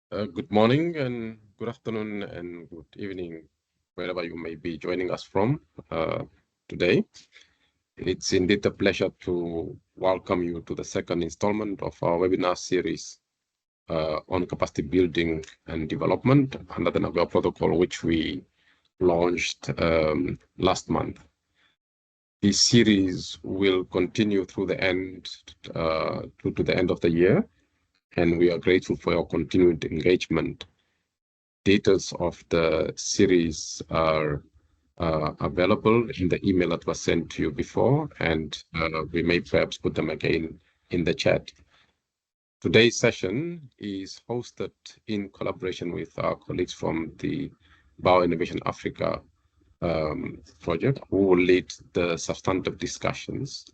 Good morning and good afternoon and good evening, wherever you may be joining us from today. It's indeed a pleasure to welcome you to the second installment of our webinar series on capacity building and development under the Nagoya Protocol, which we launched last month. This series will continue through the end, to the end of the year, and we are grateful for your continued engagement. Details of the series are available in the email that was sent to you before, and we may perhaps put them again in the chat. Today's session is hosted in collaboration with our colleagues from the BioInnovation Africa project, who will lead the substantive discussions.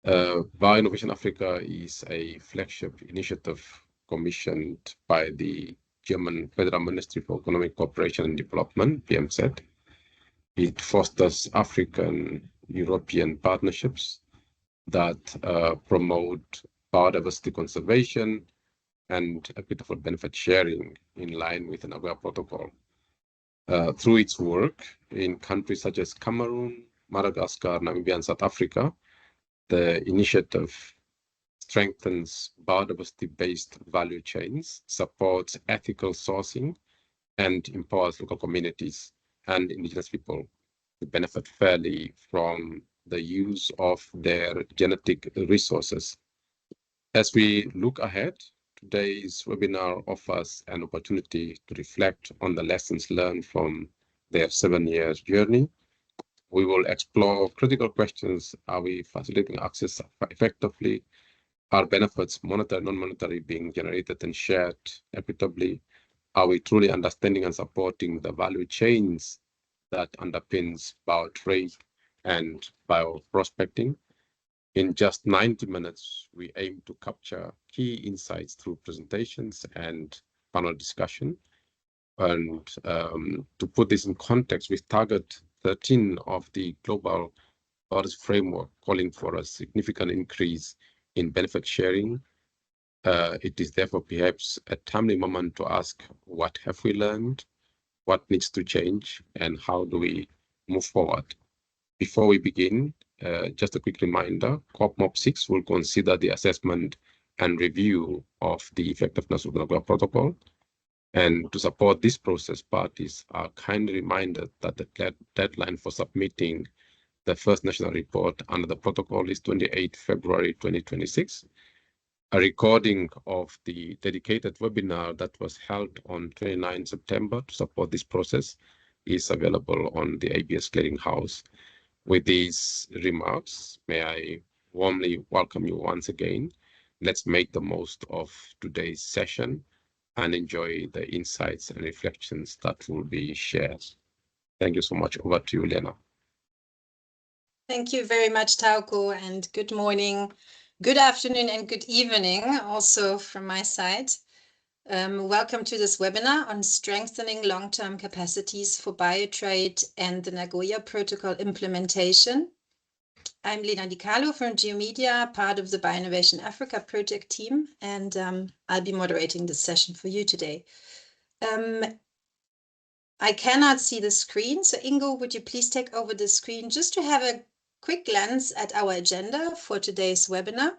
BioInnovation Africa is a flagship initiative commissioned by the German Federal Ministry for Economic Cooperation and Development, BMZ. It fosters African-European partnerships that promote biodiversity conservation and equitable benefit sharing in line with the Nagoya Protocol. Through its work in countries such as Cameroon, Madagascar, Namibia, and South Africa, the initiative strengthens biodiversity-based value chains, supports ethical sourcing, and empowers local communities and indigenous people to benefit fairly from the use of their genetic resources. As we look ahead, today's webinar offers an opportunity to reflect on the lessons learned from their 7-year journey. We will explore critical questions. Are we facilitating access effectively? Are benefits, monetary, non-monetary, being generated and shared equitably? Are we truly understanding and supporting the value chains that underpins Biotrade and bioprospecting? In just 90 minutes, we aim to capture key insights through presentations and panel discussion. And to put this in context, we target 13 of the global biodiversity framework, calling for a significant increase in benefit sharing. It is therefore perhaps a timely moment to ask, what have we learned? What needs to change? And how do we move forward? Before we begin, just a quick reminder, COP 6 will consider the assessment and review of the effectiveness of the Nagoya Protocol. And to support this process, parties are kindly reminded that the deadline for submitting the first national report under the protocol is 28 February 2026. A recording of the dedicated webinar that was held on 29 September to support this process is available on the ABS Clearinghouse. With these remarks, may I warmly welcome you once again. Let's make the most of today's session and enjoy the insights and reflections that will be shared. Thank you so much. Over to you, Lena. Thank you very much, Tauko, and good morning, good afternoon, and good evening also from my side. Welcome to this webinar on strengthening long-term capacities for biotrade and the Nagoya Protocol implementation. I'm Lena Di Carlo from GeoMedia, part of the BioInnovation Africa project team, and I'll be moderating this session for you today. I cannot see the screen, so Ingo, would you please take over the screen just to have a quick glance at our agenda for today's webinar?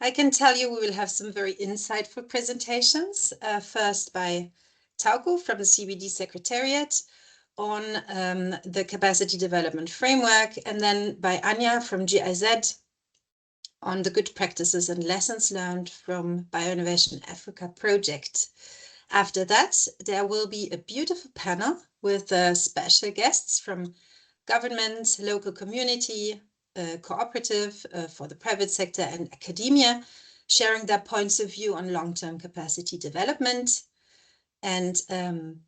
I can tell you we will have some very insightful presentations, first by Tauko from the CBD Secretariat on the Capacity Development Framework, and then by Anya from GIZ on the good practices and lessons learned from BioInnovation Africa project. After that, there will be a beautiful panel with special guests from government, local community, cooperative for the private sector and academia, sharing their points of view on long-term capacity development. And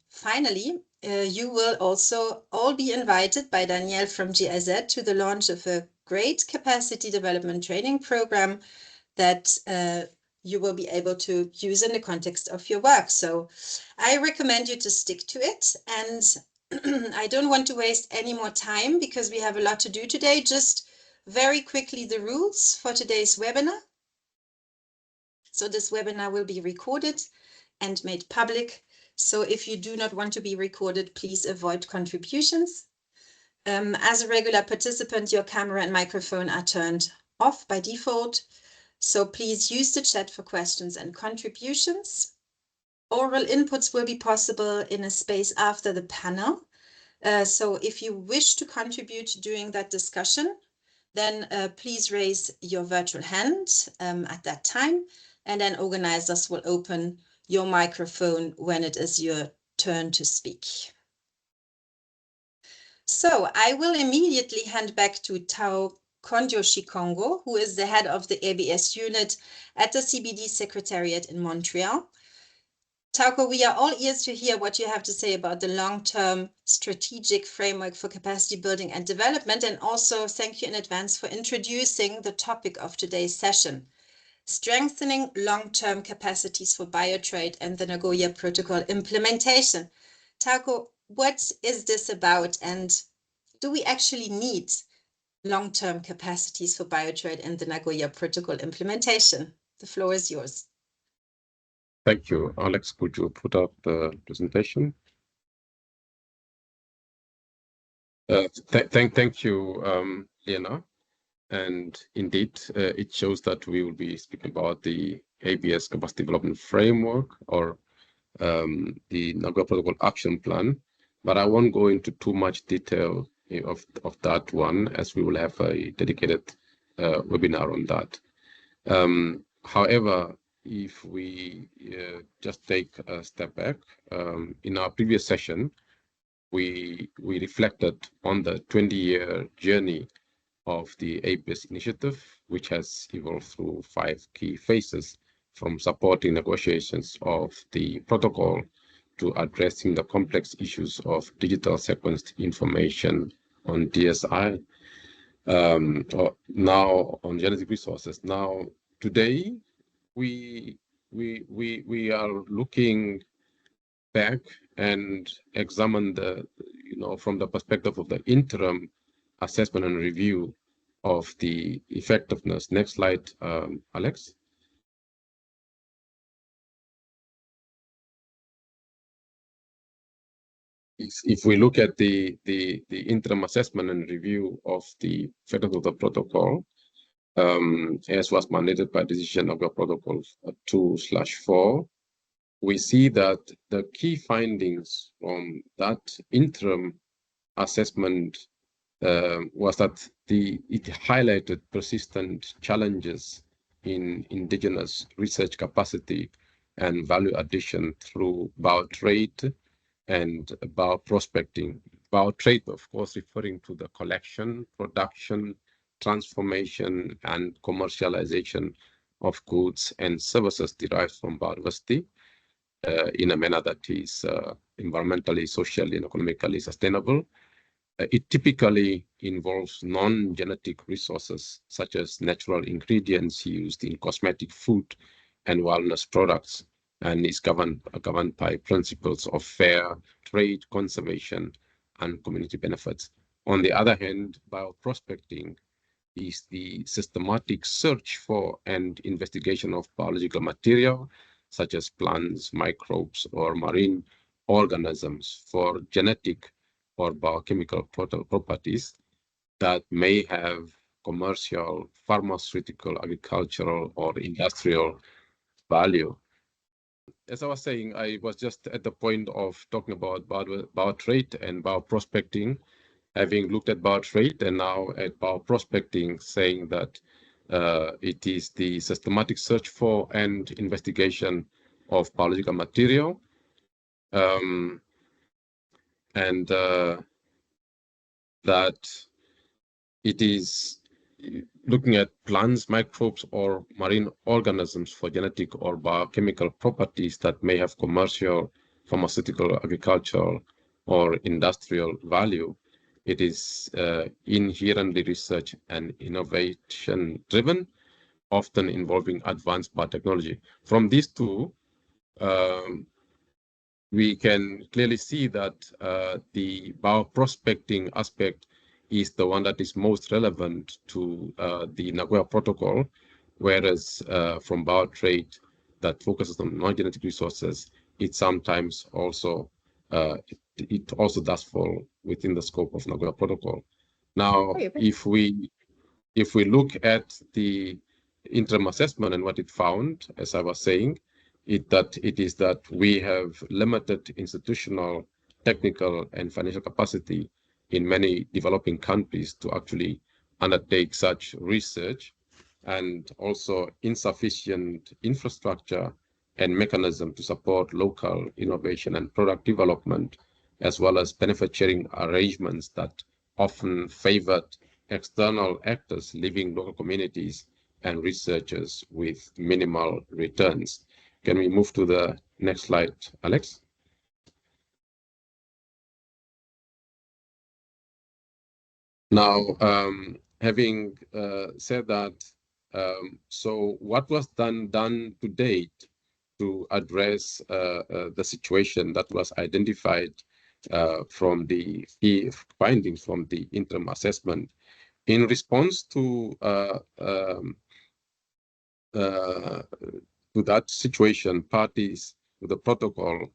finally, you will also all be invited by Danielle from GIZ to the launch of a great capacity development training program that you will be able to use in the context of your work. So I recommend you to stick to it. And I don't want to waste any more time because we have a lot to do today. Just very quickly, the rules for today's webinar. So this webinar will be recorded and made public. So if you do not want to be recorded, please avoid contributions. As a regular participant, your camera and microphone are turned off by default. So please use the chat for questions and contributions. Oral inputs will be possible in a space after the panel. So if you wish to contribute during that discussion, then please raise your virtual hand at that time, and then organizers will open your microphone when it is your turn to speak. So I will immediately hand back to Tao Kondyo-Shikongo, who is the head of the ABS unit at the CBD Secretariat in Montreal. Tauko, we are all ears to hear what you have to say about the long-term strategic framework for capacity building and development, and also thank you in advance for introducing the topic of today's session, strengthening long-term capacities for Biotrade and the Nagoya Protocol implementation. Tauko, what is this about, and do we actually need long-term capacities for Biotrade and the Nagoya Protocol implementation? The floor is yours. Thank you. Alex, could you put up the presentation? Thank you, Lena. And indeed, it shows that we will be speaking about the ABS Capacity Development Framework, or the Nagoya Protocol Action Plan. But I won't go into too much detail of that one, as we will have a dedicated webinar on that. However, if we just take a step back, in our previous session, we reflected on the 20-year journey of the ABS initiative, which has evolved through 5 key phases, from supporting negotiations of the protocol to addressing the complex issues of digital sequenced information on DSI, or now on genetic resources. Now, today, we are looking back and examine the, from the perspective of the interim assessment and review of the effectiveness. Next slide, Alex. If we look at the interim assessment and review of the effectiveness of the protocol, as was mandated by decision of the protocol 2/4, we see that the key findings from that interim assessment was that it highlighted persistent challenges in indigenous research capacity and value addition through biotrade and bioprospecting. Biotrade, of course, referring to the collection, production, transformation, and commercialization of goods and services derived from biodiversity in a manner that is environmentally, socially, and economically sustainable. It typically involves non-genetic resources, such as natural ingredients used in cosmetic, food, and wellness products, and is governed by principles of fair trade, conservation, and community benefits. On the other hand, bioprospecting is the systematic search for and investigation of biological material, such as plants, microbes, or marine organisms, for genetic or biochemical properties that may have commercial, pharmaceutical, agricultural, or industrial value. As I was saying, I was just at the point of talking about biotrade and bioprospecting, having looked at biotrade and now at bioprospecting, saying that it is the systematic search for and investigation of biological material, and that it is looking at plants, microbes, or marine organisms for genetic or biochemical properties that may have commercial, pharmaceutical, agricultural, or industrial value. It is inherently research and innovation driven, often involving advanced biotechnology. From these two, we can clearly see that the bioprospecting aspect is the one that is most relevant to the Nagoya Protocol, whereas from Biotrade that focuses on non-genetic resources, it sometimes also it also does fall within the scope of Nagoya Protocol. Now, if we look at the interim assessment and what it found, as I was saying, it is that we have limited institutional, technical, and financial capacity in many developing countries to actually undertake such research, and also insufficient infrastructure and mechanism to support local innovation and product development, as well as benefit sharing arrangements that often favored external actors leaving local communities and researchers with minimal returns. Can we move to the next slide, Alex? Now, having said that, so what was done to date to address the situation that was identified from the key findings from the interim assessment? In response to that situation, parties to the protocol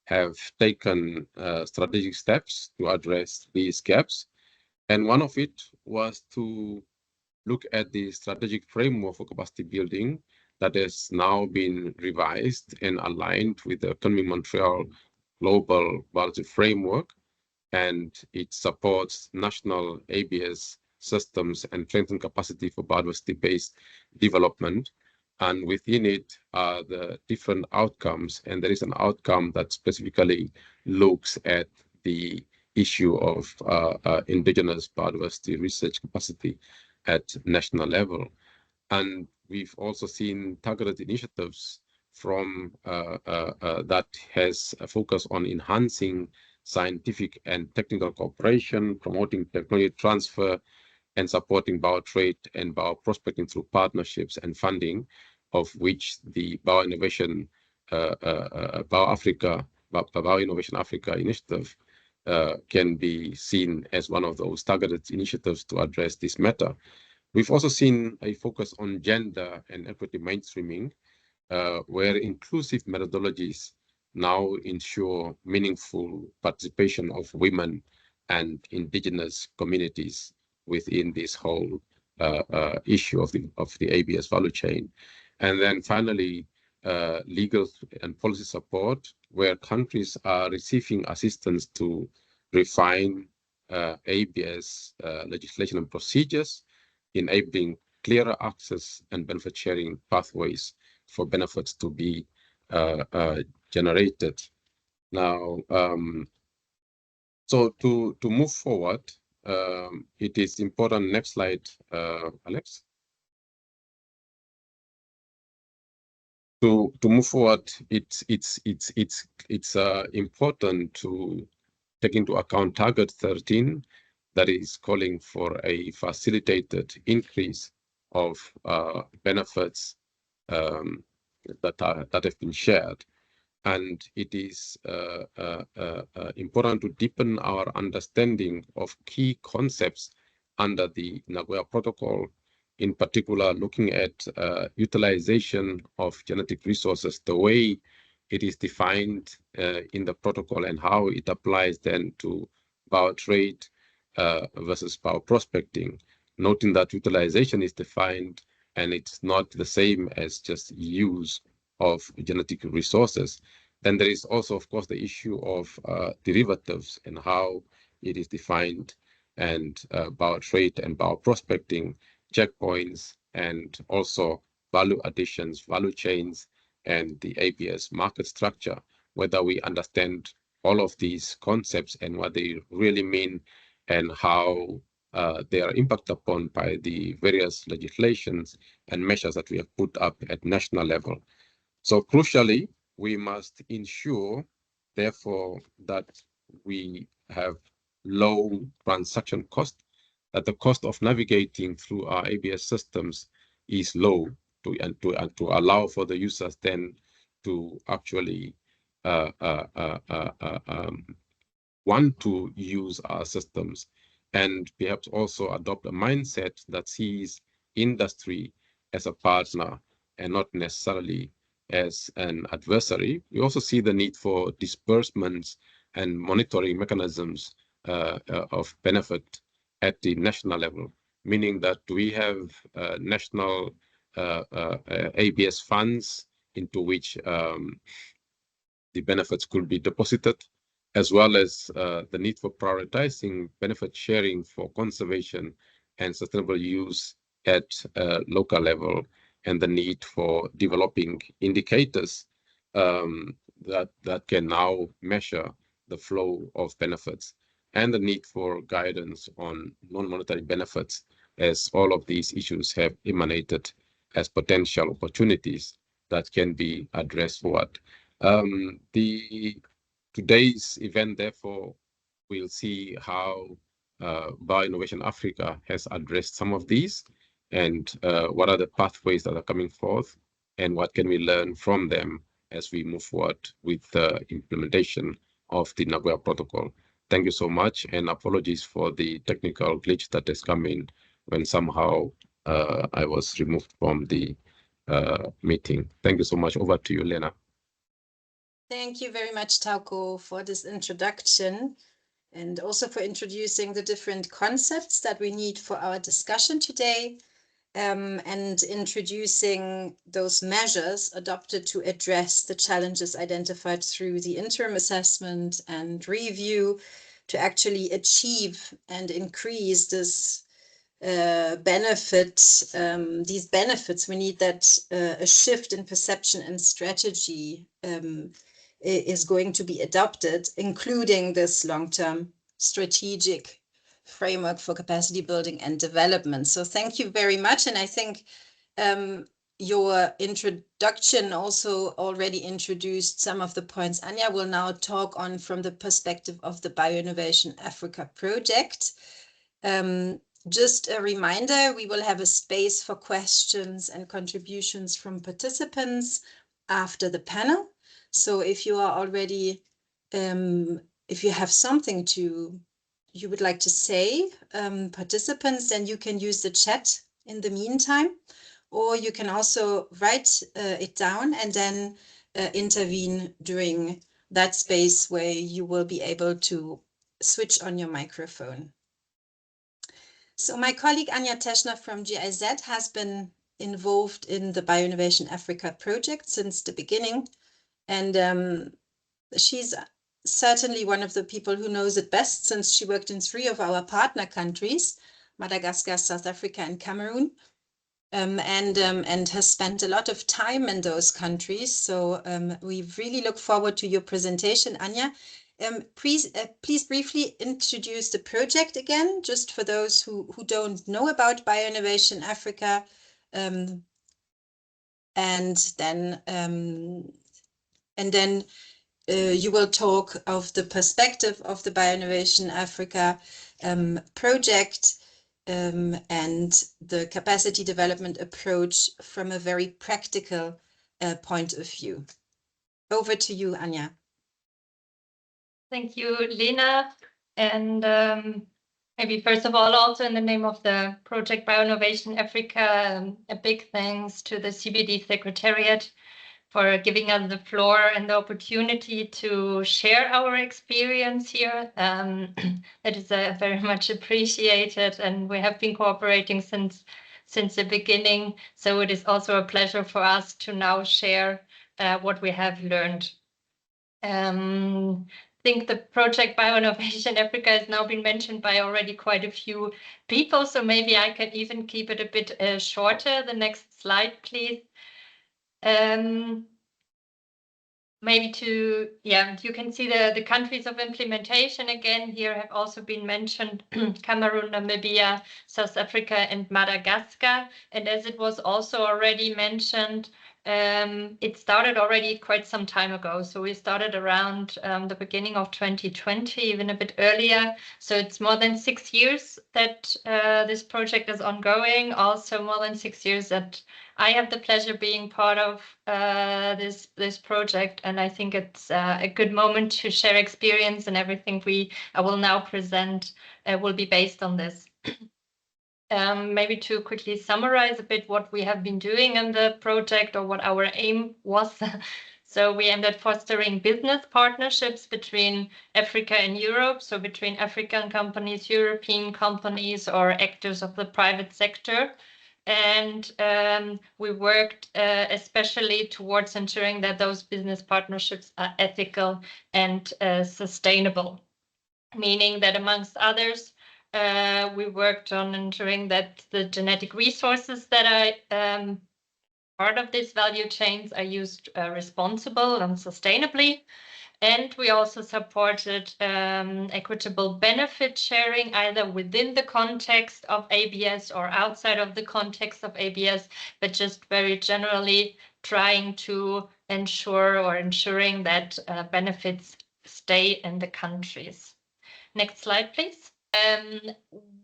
have taken strategic steps to address these gaps. And one of it was to look at the strategic framework for capacity building that has now been revised and aligned with the Kunming-Montreal Global Biology Framework, and it supports national ABS systems and strengthen capacity for biodiversity-based development. And within it are the different outcomes, and there is an outcome that specifically looks at the issue of indigenous biodiversity research capacity at national level. And we've also seen targeted initiatives from that has a focus on enhancing scientific and technical cooperation, promoting technology transfer, and supporting biotrade and bioprospecting through partnerships and funding, of which the BioInnovation Africa initiative can be seen as one of those targeted initiatives to address this matter. We've also seen a focus on gender and equity mainstreaming, where inclusive methodologies now ensure meaningful participation of women and indigenous communities within this whole issue of the ABS value chain. And then finally, legal and policy support, where countries are receiving assistance to refine ABS legislation and procedures, enabling clearer access and benefit sharing pathways for benefits to be generated. Now, so to move forward, it is important. Next slide, Alex. To move forward, it's important to take into account target 13, that is calling for a facilitated increase of benefits that have been shared. And it is important to deepen our understanding of key concepts under the Nagoya Protocol, in particular looking at utilization of genetic resources, the way it is defined in the protocol and how it applies then to biotrade versus bioprospecting, noting that utilization is defined and it's not the same as just use of genetic resources. Then there is also, of course, the issue of derivatives and how it is defined, and biotrade and bioprospecting, checkpoints, and also value additions, value chains, and the ABS market structure, whether we understand all of these concepts and what they really mean and how they are impacted upon by the various legislations and measures that we have put up at national level. So crucially, we must ensure, therefore, that we have low transaction cost, that the cost of navigating through our ABS systems is low, to allow for the users then to actually want to use our systems, and perhaps also adopt a mindset that sees industry as a partner and not necessarily as an adversary. We also see the need for disbursements and monitoring mechanisms of benefit at the national level, meaning that we have national ABS funds into which the benefits could be deposited, as well as the need for prioritizing benefit sharing for conservation and sustainable use at local level, and the need for developing indicators that can now measure the flow of benefits, and the need for guidance on non-monetary benefits, as all of these issues have emanated as potential opportunities that can be addressed forward. Today's event, therefore, we'll see how BioInnovation Africa has addressed some of these, and what are the pathways that are coming forth, and what can we learn from them as we move forward with the implementation of the Nagoya Protocol. Thank you so much, and apologies for the technical glitch that has come in when somehow I was removed from the meeting. Thank you so much. Over to you, Lena. Thank you very much, Tauko, for this introduction, and also for introducing the different concepts that we need for our discussion today, and introducing those measures adopted to address the challenges identified through the interim assessment and review to actually achieve and increase this these benefits. We need that a shift in perception and strategy is going to be adopted, including this long-term strategic framework for capacity building and development. So thank you very much. And I think your introduction also already introduced some of the points Anya will now talk on from the perspective of the BioInnovation Africa project. Just a reminder, we will have a space for questions and contributions from participants after the panel. So if you are already, if you have something you would like to say, participants, then you can use the chat in the meantime, or you can also write it down and then intervene during that space where you will be able to switch on your microphone. So my colleague Anja Teschner from GIZ has been involved in the BioInnovation Africa project since the beginning. And she's certainly one of the people who knows it best, since she worked in 3 of our partner countries, Madagascar, South Africa, and Cameroon, and has spent a lot of time in those countries. So we really look forward to your presentation, Anja. Please briefly introduce the project again, just for those who don't know about BioInnovation Africa, and then you will talk of the perspective of the BioInnovation Africa project and the capacity development approach from a very practical point of view. Over to you, Anja. Thank you, Lena. And maybe first of all, also in the name of the project BioInnovation Africa, a big thanks to the CBD Secretariat for giving us the floor and the opportunity to share our experience here. That is very much appreciated, and we have been cooperating since the beginning. So it is also a pleasure for us to now share what we have learned. I think the project BioInnovation Africa has now been mentioned by already quite a few people, so maybe I can even keep it a bit shorter. The next slide, please. Maybe you can see the countries of implementation again here have also been mentioned: Cameroon, Namibia, South Africa, and Madagascar. And as it was also already mentioned, it started already quite some time ago. So we started around the beginning of 2020, even a bit earlier. So it's more than 6 years that this project is ongoing. Also more than 6 years that I have the pleasure being part of this project. And I think it's a good moment to share experience, and everything I will now present will be based on this. Maybe to quickly summarize a bit what we have been doing in the project, or what our aim was. So we aimed at fostering business partnerships between Africa and Europe, so between African companies, European companies, or actors of the private sector. And we worked especially towards ensuring that those business partnerships are ethical and sustainable, meaning that amongst others, we worked on ensuring that the genetic resources that are part of these value chains are used responsible and sustainably. And we also supported equitable benefit sharing, either within the context of ABS or outside of the context of ABS, but just very generally trying to ensuring that benefits stay in the countries. Next slide, please.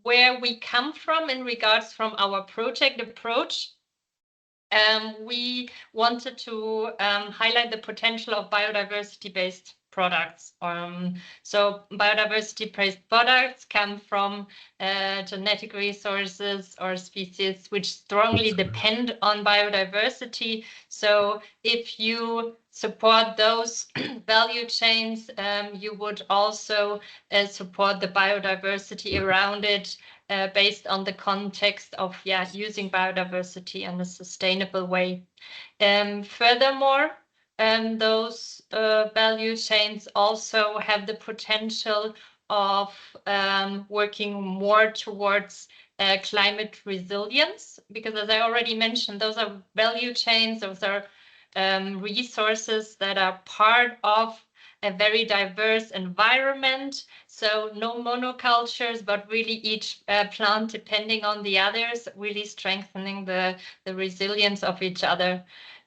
Where we come from in regards from our project approach, we wanted to highlight the potential of biodiversity-based products. So biodiversity-based products come from genetic resources or species which strongly depend on biodiversity. So if you support those value chains, you would also support the biodiversity around it, based on the context of using biodiversity in a sustainable way. Furthermore, those value chains also have the potential of working more towards climate resilience, because as I already mentioned, those are value chains, those are resources that are part of a very diverse environment. So no monocultures, but really each plant depending on the others, really strengthening the resilience of each other.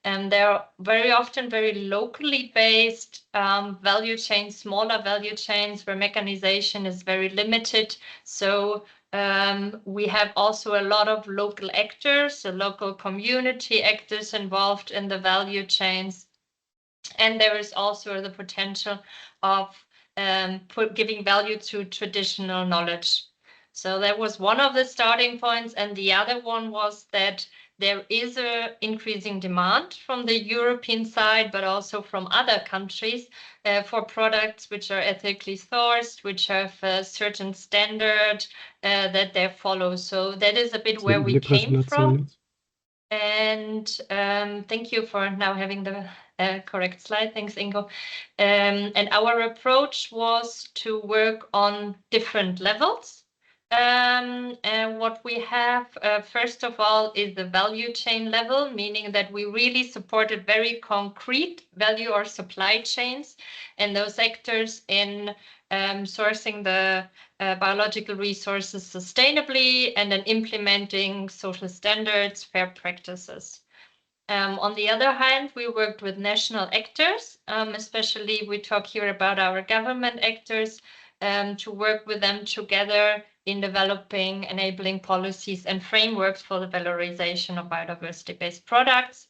And they're very often very locally based value chains, smaller value chains where mechanization is very limited. So we have also a lot of local actors, so local community actors involved in the value chains. And there is also the potential of giving value to traditional knowledge. So that was one of the starting points. And the other one was that there is an increasing demand from the European side, but also from other countries for products which are ethically sourced, which have a certain standard that they follow. So that is a bit where we came from. And thank you for now having the correct slide. Thanks, Ingo. And our approach was to work on different levels. And what we have, first of all, is the value chain level, meaning that we really supported very concrete value or supply chains and those actors in sourcing the biological resources sustainably and then implementing social standards, fair practices. On the other hand, we worked with national actors, especially we talk here about our government actors, to work with them together in developing, enabling policies and frameworks for the valorization of biodiversity-based products.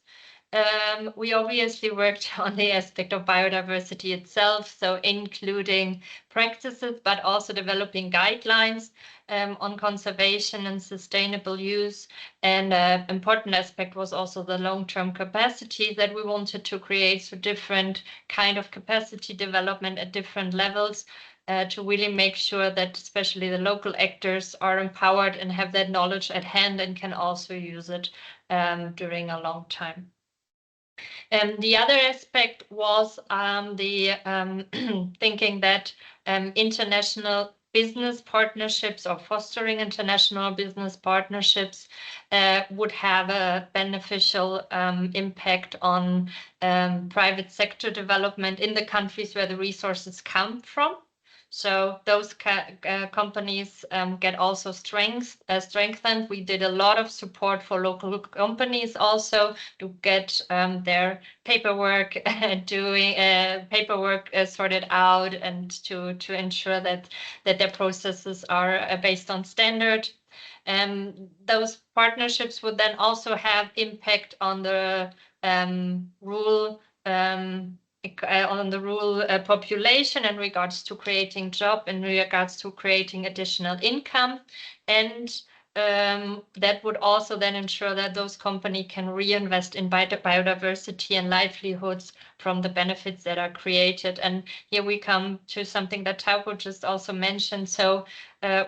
We obviously worked on the aspect of biodiversity itself, so including practices, but also developing guidelines on conservation and sustainable use. And an important aspect was also the long-term capacity that we wanted to create, so different kind of capacity development at different levels, to really make sure that especially the local actors are empowered and have that knowledge at hand and can also use it during a long time. And the other aspect was the thinking that international business partnerships or fostering international business partnerships would have a beneficial impact on private sector development in the countries where the resources come from. So those companies get also strengthened. We did a lot of support for local companies also to get their paperwork sorted out, and to ensure that their processes are based on standard. Those partnerships would then also have impact on the rural population in regards to creating job, in regards to creating additional income, and that would also then ensure that those companies can reinvest in biodiversity and livelihoods from the benefits that are created. And here we come to something that Taupo just also mentioned. So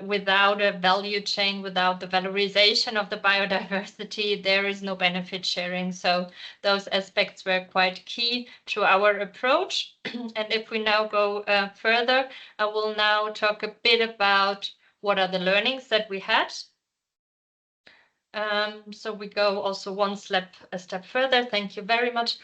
without a value chain, without the valorization of the biodiversity, there is no benefit sharing. So those aspects were quite key to our approach. And if we now go further, I will now talk a bit about what are the learnings that we had. So we go also a step further. Thank you very much.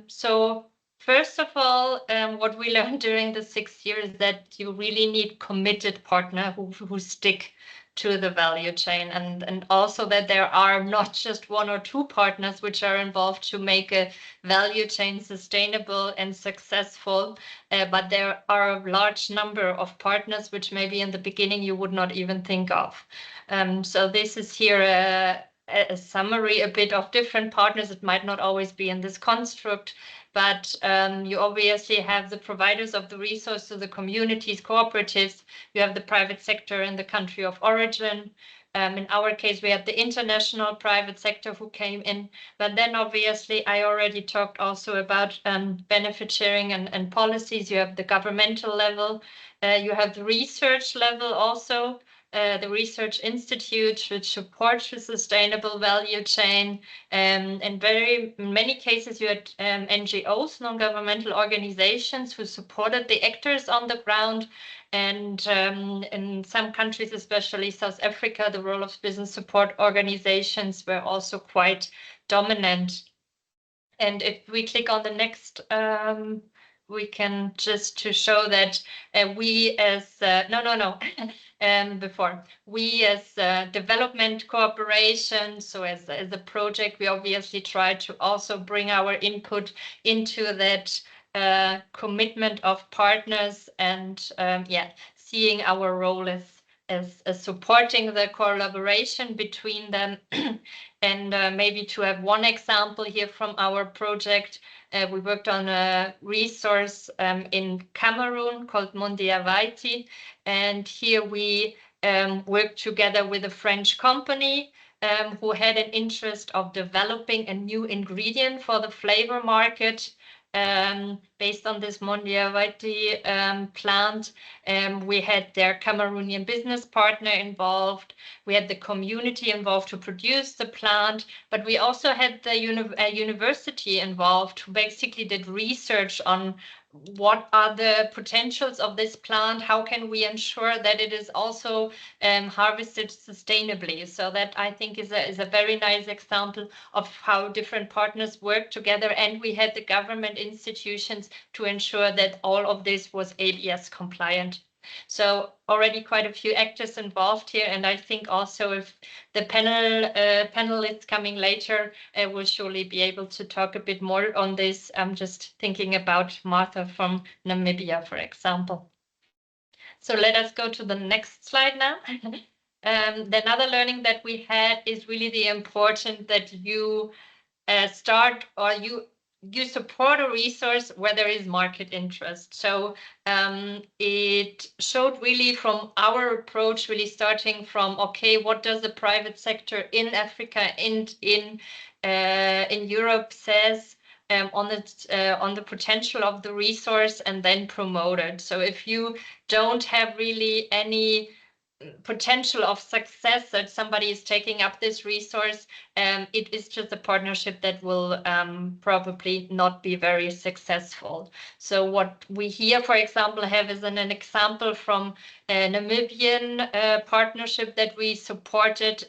So first of all, what we learned during the 6 years is that you really need committed partners who stick to the value chain, and also that there are not just 1 or 2 partners which are involved to make a value chain sustainable and successful, but there are a large number of partners which maybe in the beginning you would not even think of. So this is here a summary a bit of different partners. It might not always be in this construct, but you obviously have the providers of the resource to the communities, cooperatives. You have the private sector in the country of origin. In our case, we had the international private sector who came in. But then obviously, I already talked also about benefit sharing and policies. You have the governmental level. You have the research level also. The research institutes which support the sustainable value chain. In very many cases, you had NGOs, non-governmental organizations, who supported the actors on the ground. And in some countries, especially South Africa, the role of business support organizations were also quite dominant. And if we click on the next, we can just to show that we as before we as development cooperation, so as a project, we obviously try to also bring our input into that commitment of partners, and seeing our role as supporting the collaboration between them. And maybe to have one example here from our project, we worked on a resource in Cameroon called Mondiavaiti, and here we worked together with a French company who had an interest of developing a new ingredient for the flavor market. Based on this Mondiavaiti plant, we had their Cameroonian business partner involved. We had the community involved to produce the plant, but we also had the university involved who basically did research on what are the potentials of this plant, how can we ensure that it is also harvested sustainably. So that, I think, is a very nice example of how different partners work together, and we had the government institutions to ensure that all of this was ABS compliant. So already quite a few actors involved here, and I think also if the panelists coming later will surely be able to talk a bit more on this. I'm just thinking about Martha from Namibia, for example. So let us go to the next slide now. Another learning that we had is really the importance that you start, or you support a resource where there is market interest. So it showed really from our approach, really starting from, okay, what does the private sector in Africa and in Europe says on the potential of the resource, and then promote it. So if you don't have really any potential of success that somebody is taking up this resource, it is just a partnership that will probably not be very successful. So what we here, for example, have is an example from a Namibian partnership that we supported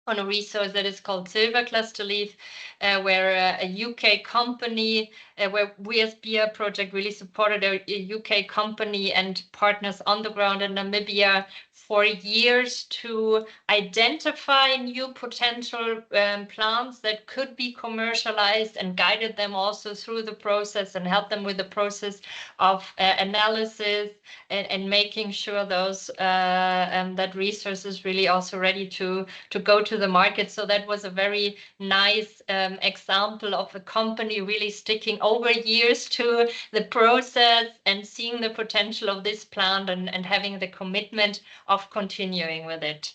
on a resource that is called silver cluster leaf, where a UK company, where we as BIA project really supported a UK company and partners on the ground in Namibia for years to identify new potential plants that could be commercialized, and guided them also through the process and help them with the process of analysis and making sure those that resource is really also ready to go to the market. So that was a very nice example of a company really sticking over years to the process and seeing the potential of this plant, and having the commitment of continuing with it.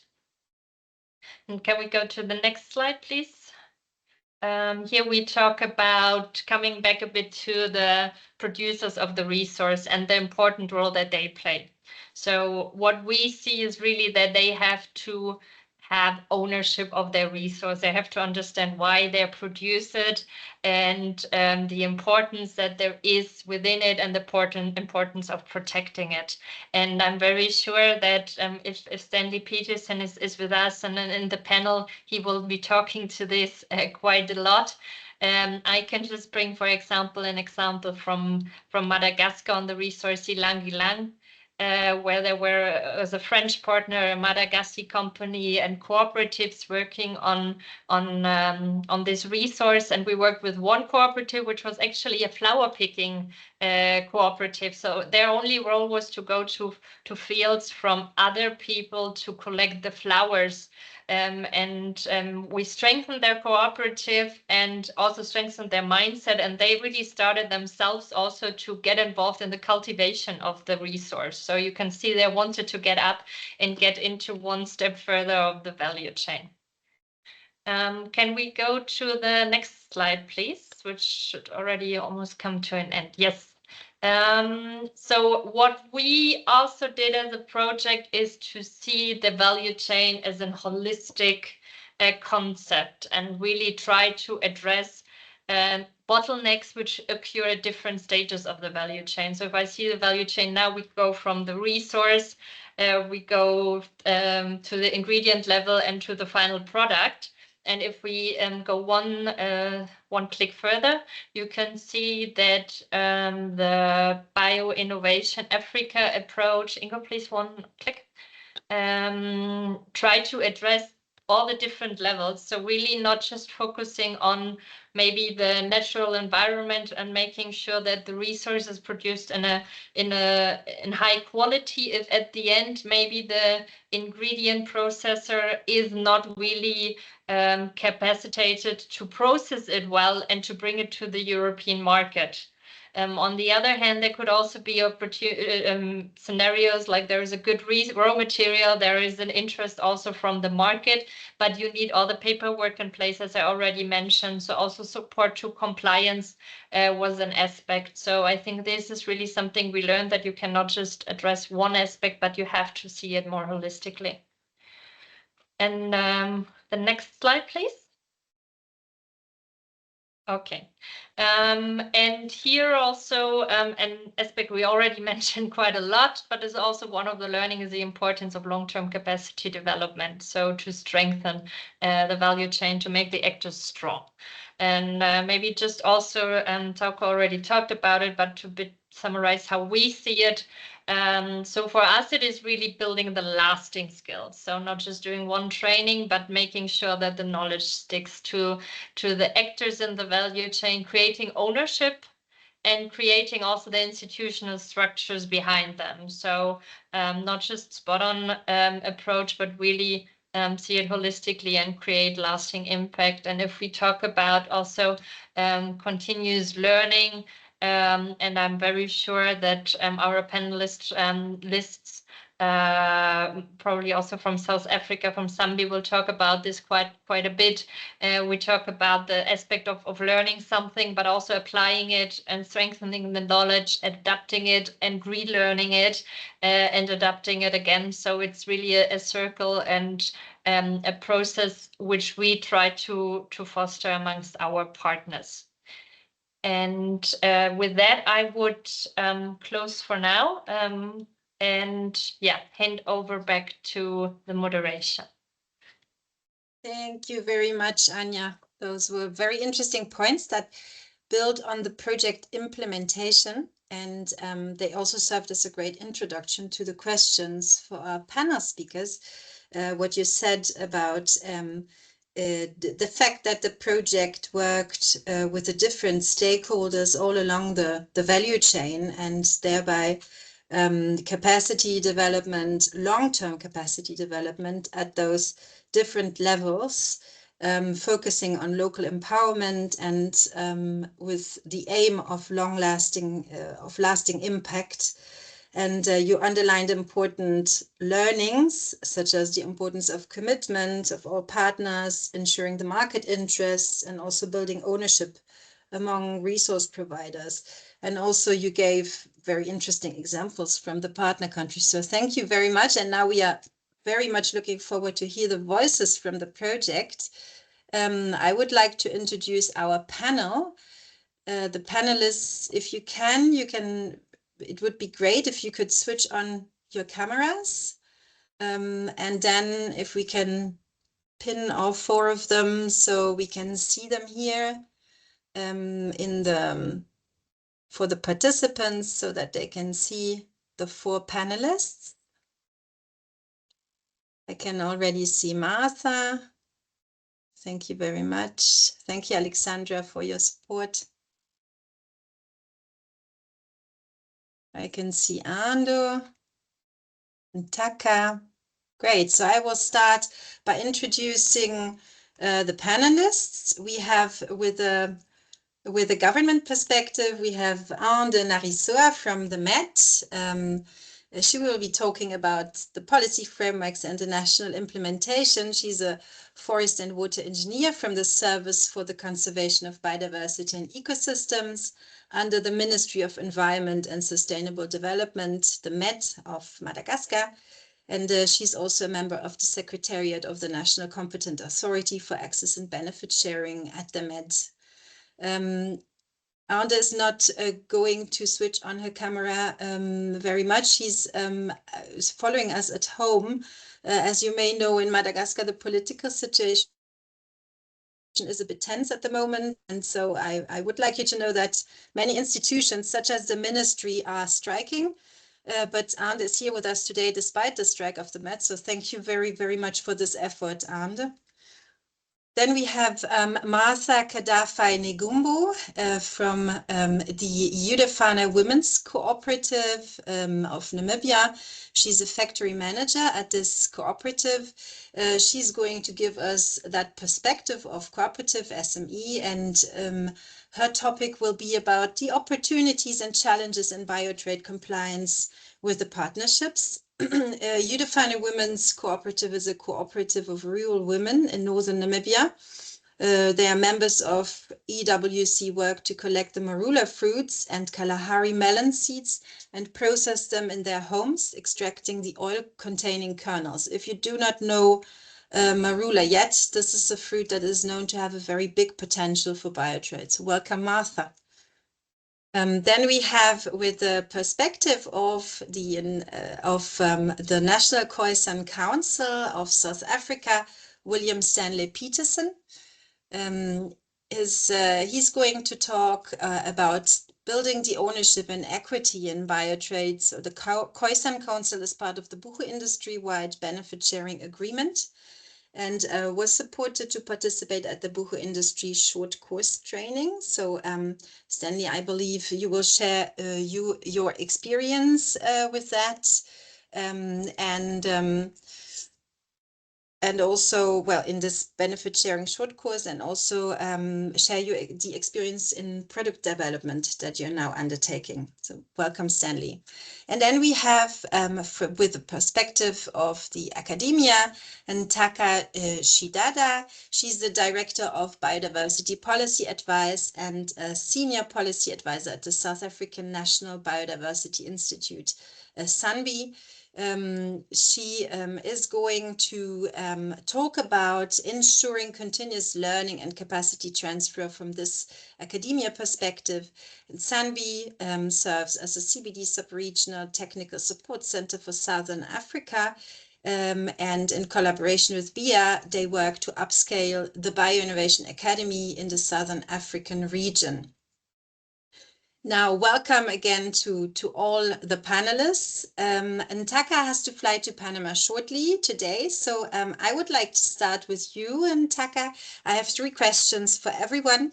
And can we go to the next slide, please? Here we talk about coming back a bit to the producers of the resource and the important role that they play. So what we see is really that they have to have ownership of their resource. They have to understand why they produce it and the importance that there is within it and the importance of protecting it. And I'm very sure that if Stanley Peterson is with us and in the panel, he will be talking to this quite a lot. I can just bring, for example, an example from Madagascar on the resource Ilang-Ilang, where there was a French partner, a Madagascar company, and cooperatives working on this resource. And we worked with one cooperative, which was actually a flower picking cooperative. So their only role was to go to fields from other people to collect the flowers. We strengthened their cooperative and also strengthened their mindset, and they really started themselves also to get involved in the cultivation of the resource. So you can see they wanted to get up and get into one step further of the value chain. Can we go to the next slide, please, which should already almost come to an end? Yes. So what we also did as a project is to see the value chain as a holistic concept and really try to address bottlenecks which occur at different stages of the value chain. So if I see the value chain now, we go from the resource, we go to the ingredient level and to the final product. And if we go one click further, you can see that the BioInnovation Africa approach, Ingo, please one click, try to address all the different levels. So really not just focusing on maybe the natural environment and making sure that the resource is produced in high quality. If at the end maybe the ingredient processor is not really capacitated to process it well and to bring it to the European market. On the other hand, there could also be scenarios like there is a good raw material, there is an interest also from the market, but you need all the paperwork in place, as I already mentioned. So also support to compliance was an aspect. So I think this is really something we learned, that you cannot just address one aspect, but you have to see it more holistically. And the next slide, please. Okay. And here also an aspect we already mentioned quite a lot, but is also one of the learning is the importance of long-term capacity development. So to strengthen the value chain, to make the actors strong. And maybe just also, Tauko already talked about it, but to summarize how we see it. So for us, it is really building the lasting skills. So not just doing one training, but making sure that the knowledge sticks to the actors in the value chain, creating ownership and creating also the institutional structures behind them. So not just spot on approach, but really see it holistically and create lasting impact. And if we talk about also continuous learning, and I'm very sure that our panelists lists, probably also from South Africa, from Zambia, will talk about this quite a bit. We talk about the aspect of learning something, but also applying it and strengthening the knowledge, adapting it and relearning it and adapting it again. So it's really a circle and a process which we try to foster amongst our partners. And with that, I would close for now and hand over back to the moderation. Thank you very much, Anja. Those were very interesting points that build on the project implementation, and they also served as a great introduction to the questions for our panel speakers. What you said about the fact that the project worked with the different stakeholders all along the value chain, and thereby capacity development, long-term capacity development at those different levels, focusing on local empowerment and with the aim of lasting impact. And you underlined important learnings, such as the importance of commitment of all partners, ensuring the market interests, and also building ownership among resource providers. And also you gave very interesting examples from the partner countries. So thank you very much. And now we are very much looking forward to hear the voices from the project. I would like to introduce our panel. The panelists, if you can, it would be great if you could switch on your cameras. And then if we can pin all 4 of them so we can see them here for the participants so that they can see the 4 panelists. I can already see Martha. Thank you very much. Thank you, Alexandra, for your support. I can see Ando and Taka. Great. So I will start by introducing the panelists. We have with a government perspective, we have Ande Narisoa from the Met. She will be talking about the policy frameworks and the national implementation. She's a forest and water engineer from the Service for the Conservation of Biodiversity and Ecosystems under the Ministry of Environment and Sustainable Development, the Met of Madagascar. And she's also a member of the Secretariat of the National Competent Authority for Access and Benefit Sharing at the Met. Ande is not going to switch on her camera very much. She's following us at home. As you may know, in Madagascar, the political situation is a bit tense at the moment. And so I would like you to know that many institutions, such as the ministry, are striking. But Ande is here with us today, despite the strike of the Met. So thank you very, very much for this effort, Ande. Then we have Martha Kadafai Negumbo from the Udefana Women's Cooperative of Namibia. She's a factory manager at this cooperative. She's going to give us that perspective of cooperative SME, and her topic will be about the opportunities and challenges in biotrade compliance with the partnerships. Udefana Women's Cooperative is a cooperative of rural women in northern Namibia. They are members of EWC work to collect the marula fruits and Kalahari melon seeds and process them in their homes, extracting the oil-containing kernels. If you do not know marula yet, this is a fruit that is known to have a very big potential for biotrade. So welcome, Martha. Then we have, with the perspective of the National Khoisan Council of South Africa, William Stanley Peterson. He's going to talk about building the ownership and equity in biotrade. So the Khoisan Council is part of the Buchu industry-wide benefit sharing agreement, and was supported to participate at the Buchu Industry short course training. So Stanley, I believe you will share your experience with that, and also, well, in this benefit sharing short course, and also share the experience in product development that you're now undertaking. So welcome, Stanley. And then we have, with the perspective of the academia, and Taka Shidada. She's the Director of Biodiversity Policy Advice and a Senior Policy Advisor at the South African National Biodiversity Institute, SANBI. She is going to talk about ensuring continuous learning and capacity transfer from this academia perspective. And SANBI serves as a CBD sub-regional technical support center for Southern Africa. And in collaboration with BIA, they work to upscale the BioInnovation Academy in the Southern African region. Now, welcome again to all the panelists. And Taka has to fly to Panama shortly today. So I would like to start with you, and Taka. I have 3 questions for everyone.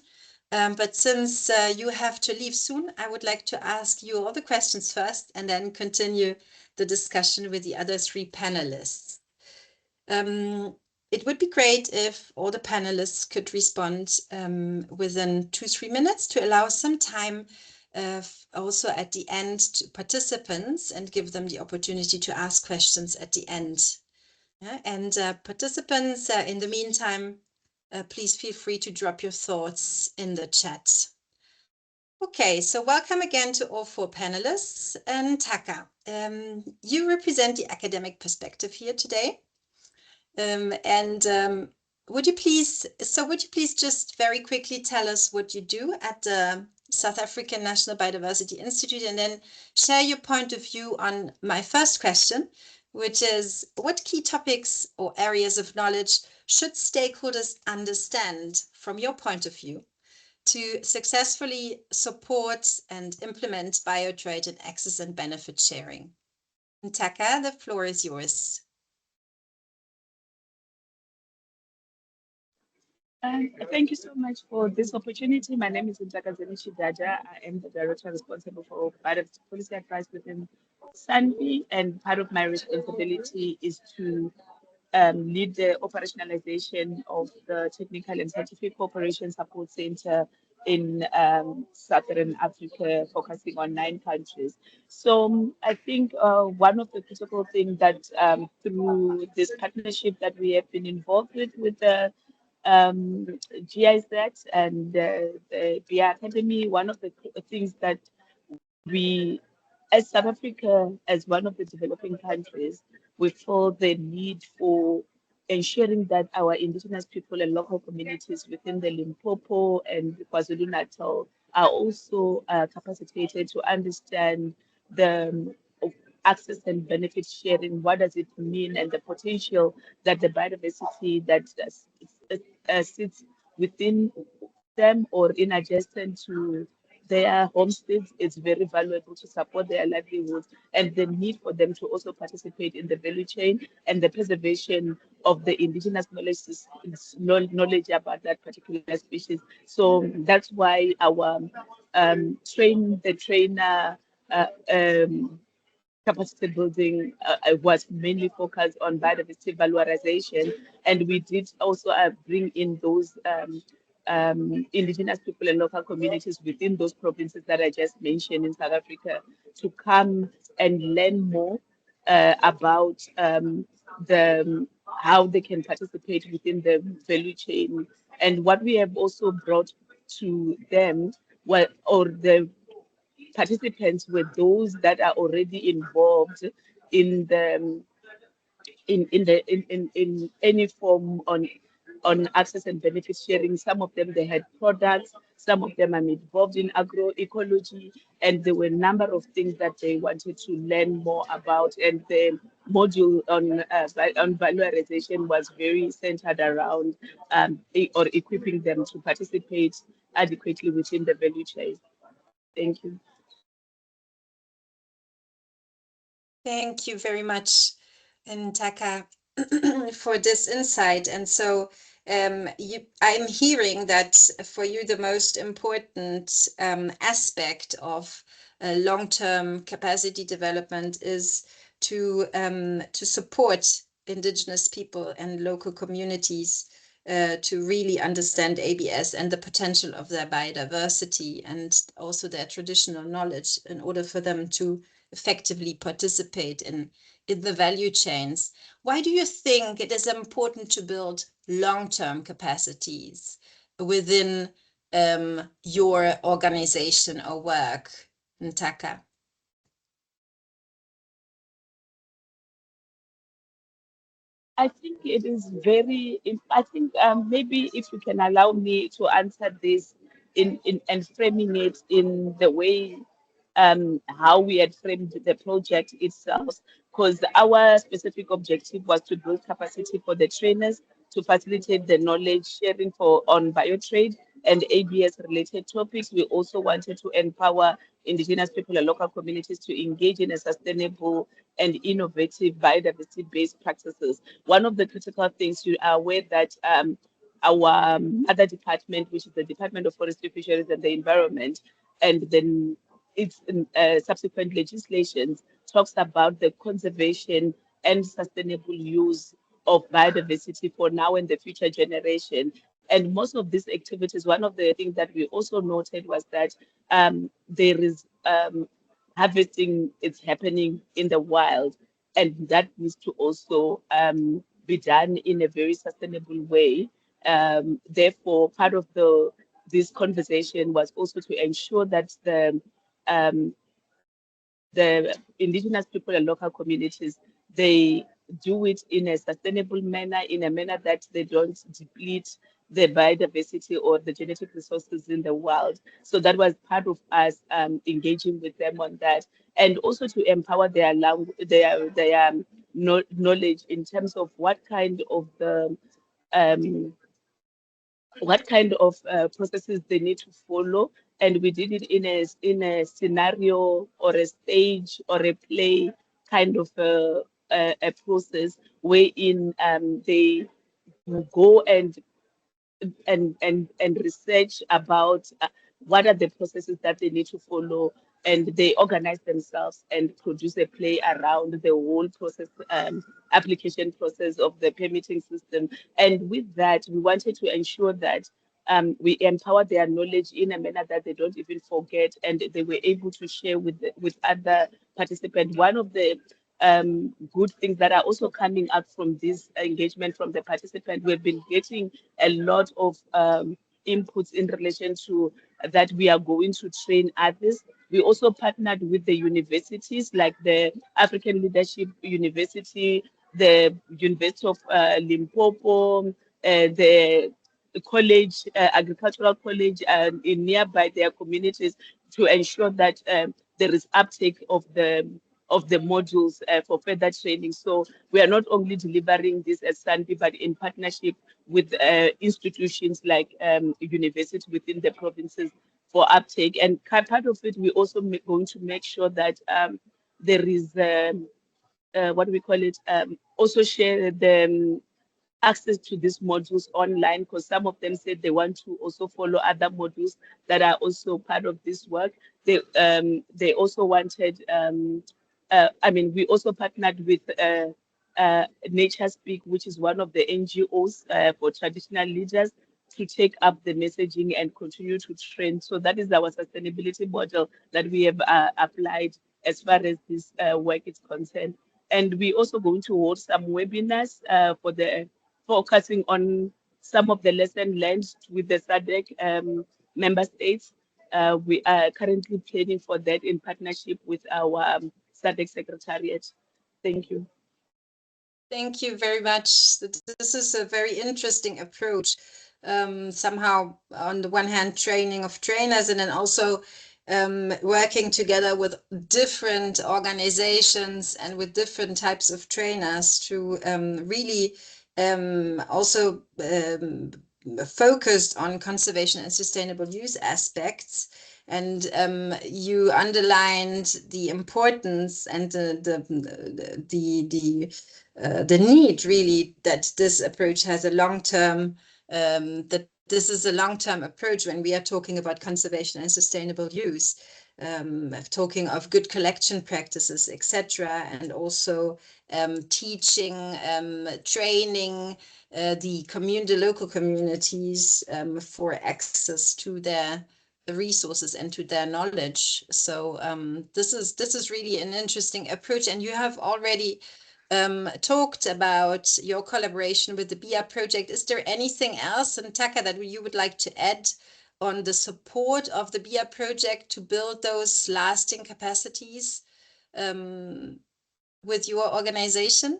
But since you have to leave soon, I would like to ask you all the questions first and then continue the discussion with the other 3 panelists. It would be great if all the panelists could respond within 2-3 minutes to allow some time also at the end to participants and give them the opportunity to ask questions at the end. And participants, in the meantime, please feel free to drop your thoughts in the chat. Okay, so welcome again to all four panelists. And Taka, you represent the academic perspective here today. Would you please just very quickly tell us what you do at the South African National Biodiversity Institute, and then share your point of view on my first question, which is, what key topics or areas of knowledge should stakeholders understand from your point of view to successfully support and implement biotrade and access and benefit sharing? Taka, the floor is yours. Thank you so much for this opportunity. My name is Ntakazeni Chidaja. I am the director responsible for biodiversity policy advice within SANBI, and part of my responsibility is to lead the operationalization of the Technical and Scientific Cooperation Support Center in Southern Africa, focusing on 9 countries. So I think one of the critical things that through this partnership that we have been involved with the GIZ and the BI Academy, one of the things that we, as South Africa, as one of the developing countries, we feel the need for ensuring that our indigenous people and local communities within the Limpopo and KwaZulu-Natal are also capacitated to understand the access and benefit sharing. What does it mean, and the potential that the biodiversity that sits within them or in adjacent to their homesteads is very valuable to support their livelihoods, and the need for them to also participate in the value chain and the preservation of the indigenous knowledge about that particular species. So that's why our train the trainer capacity building was mainly focused on biodiversity valorization, and we did also bring in those indigenous people and local communities within those provinces that I just mentioned in South Africa to come and learn more about how they can participate within the value chain. And what we have also brought to them, the participants were those that are already involved in the in any form on access and benefit sharing. Some of them, they had products, some of them are involved in agroecology, and there were a number of things that they wanted to learn more about. And the module on valorization was very centered around or equipping them to participate adequately within the value chain. Thank you. Thank you very much, Ntaka, for this insight. And so I'm hearing that for you, the most important aspect of long-term capacity development is to support indigenous people and local communities to really understand ABS and the potential of their biodiversity and also their traditional knowledge in order for them to effectively participate in the value chains. Why do you think it is important to build long-term capacities within your organization or work, Ntaka? I think it is very, I think maybe if you can allow me to answer this and framing it in the way how we had framed the project itself, because our specific objective was to build capacity for the trainers to facilitate the knowledge sharing on biotrade and ABS related topics. We also wanted to empower indigenous people and local communities to engage in a sustainable and innovative biodiversity-based practices. One of the critical things, you are aware that our other department, which is the Department of Forestry, Fisheries and the Environment, and then its subsequent legislations talks about the conservation and sustainable use of biodiversity for now and the future generation. And most of these activities, one of the things that we also noted was that there is harvesting is happening in the wild, and that needs to also be done in a very sustainable way. Therefore, part of this conversation was also to ensure that the indigenous people and local communities, they do it in a sustainable manner, in a manner that they don't deplete the biodiversity or the genetic resources in the wild. So that was part of us engaging with them on that, and also to empower their knowledge in terms of what kind of processes they need to follow. And we did it in a scenario or a stage or a play kind of a process wherein they go and research about what are the processes that they need to follow, and they organize themselves and produce a play around the whole process, application process of the permitting system. And with that, we wanted to ensure that we empower their knowledge in a manner that they don't even forget, and they were able to share with other participants. One of the good things that are also coming out from this engagement from the participants, we've been getting a lot of inputs in relation to that we are going to train others. We also partnered with the universities like the African Leadership University, the University of Limpopo, the college, agricultural college in nearby their communities, to ensure that there is uptake of the modules for further training. So we are not only delivering this as Sanbi, but in partnership with institutions like universities within the provinces for uptake. And part of it, we're also going to make sure that there is, what do we call it, also share the access to these modules online, because some of them said they want to also follow other modules that are also part of this work. They also wanted, we also partnered with Nature Speak, which is one of the NGOs for traditional leaders, to take up the messaging and continue to train. So that is our sustainability model that we have applied as far as this work is concerned. And we're also going to hold some webinars for the focusing on some of the lessons learned with the SADC member states. We are currently planning for that in partnership with our SADC Secretariat. Thank you. Thank you very much. This is a very interesting approach. Somehow, on the one hand, training of trainers, and then also working together with different organizations and with different types of trainers to really also focused on conservation and sustainable use aspects. And you underlined the importance and the need, really, that this approach has a long-term, that this is a long-term approach when we are talking about conservation and sustainable use, talking of good collection practices, etc., and also teaching, training the local communities for access to their resources and to their knowledge. So this is really an interesting approach, and you have already talked about your collaboration with the BIA project. Is there anything else, Ntaka, that you would like to add on the support of the BIA project to build those lasting capacities with your organization?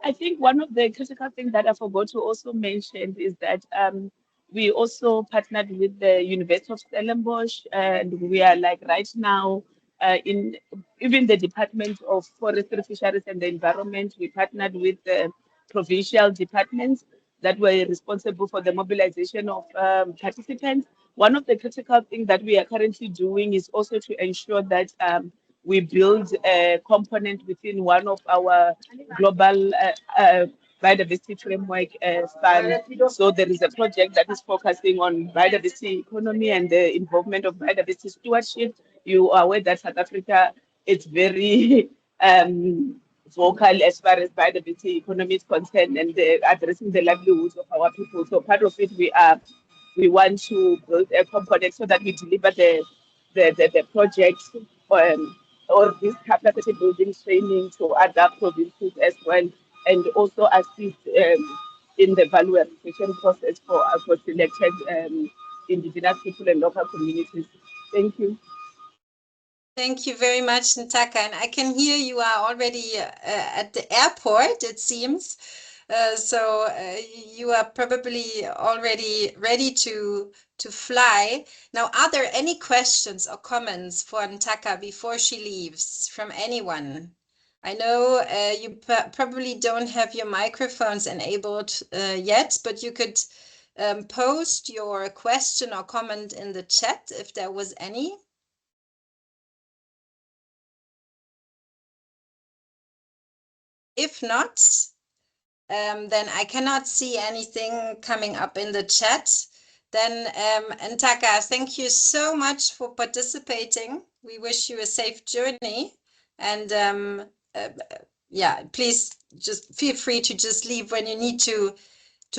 I think one of the critical things that I forgot to also mention is that we also partnered with the University of Stellenbosch, and we are like right now in even the Department of Forestry, Fisheries and the Environment. We partnered with the provincial departments that were responsible for the mobilization of participants. One of the critical things that we are currently doing is also to ensure that we build a component within one of our global biodiversity framework fund. So there is a project that is focusing on biodiversity economy and the involvement of biodiversity stewardship. You are aware that South Africa is very vocal as far as biodiversity economy is concerned and addressing the livelihoods of our people. So part of it, we want to build a component so that we deliver the project or this capacity building training to other provinces as well, and also assist in the value realization process for selected indigenous people and local communities. Thank you. Thank you very much, Ntaka. And I can hear you are already at the airport, it seems. So you are probably already ready to fly. Now, are there any questions or comments for Ntaka before she leaves from anyone? I know you probably don't have your microphones enabled yet, but you could post your question or comment in the chat if there was any. If not, then I cannot see anything coming up in the chat. Then, Ntaka, thank you so much for participating. We wish you a safe journey. And yeah, please just feel free to just leave when you need to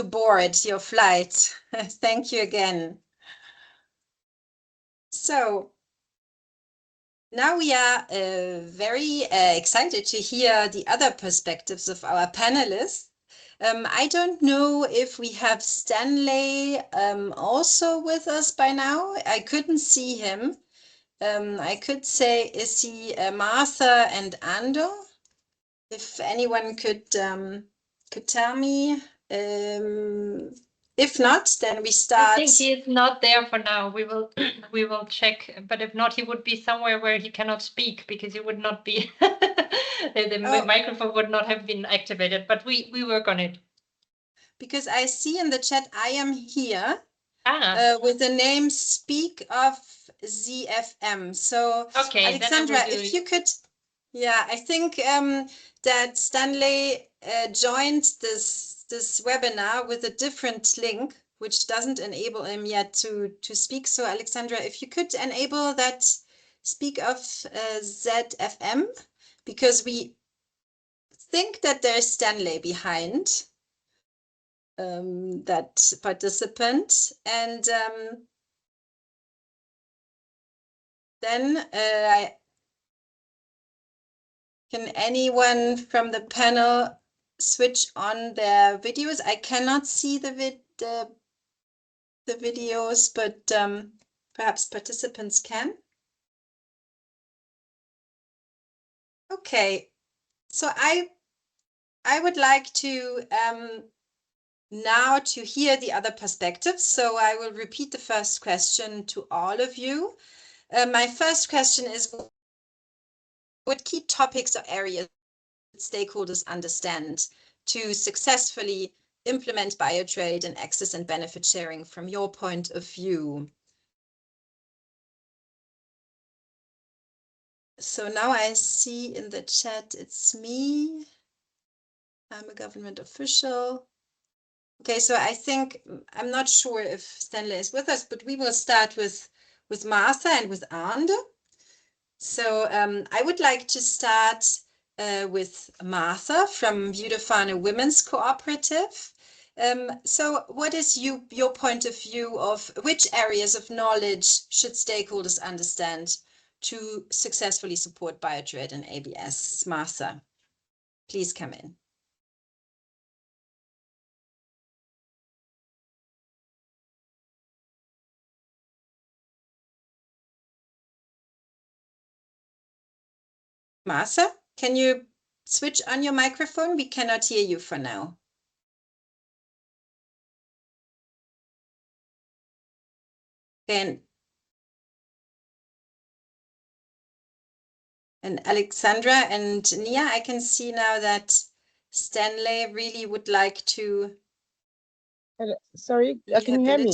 board your flight. Thank you again. So now we are very excited to hear the other perspectives of our panelists. I don't know if we have Stanley also with us by now. I couldn't see him. I could say, is he Martha and Ando? If anyone could tell me. If not, then we start. I think he is not there for now. We will check, but if not, he would be somewhere where he cannot speak because he would not be the microphone would not have been activated. But we work on it. Because I see in the chat I am here with the name Speak of ZFM. So okay, Alexandra, if you could, yeah, I think that Stanley joined this webinar with a different link, which doesn't enable him yet to speak. So Alexandra, if you could enable that Speak of ZFM, because we think that there's Stanley behind that participant. And then can anyone from the panel switch on their videos? I cannot see the videos, but perhaps participants can. Okay, so I would like to now to hear the other perspectives. So I will repeat the first question to all of you. My first question is, what key topics or areas stakeholders understand to successfully implement Biotrade and access and benefit sharing from your point of view? So now I see in the chat, it's me. I'm a government official. Okay, so I think, I'm not sure if Stanley is with us, but we will start with Martha and with Ande. So I would like to start with Martha from Beautifana Women's Cooperative. So what is your point of view of which areas of knowledge should stakeholders understand to successfully support Biotrade and ABS? Martha, please come in. Martha, can you switch on your microphone? We cannot hear you for now. And Alexandra and Nia, I can see now that Stanley really would like to. Sorry, can you hear me?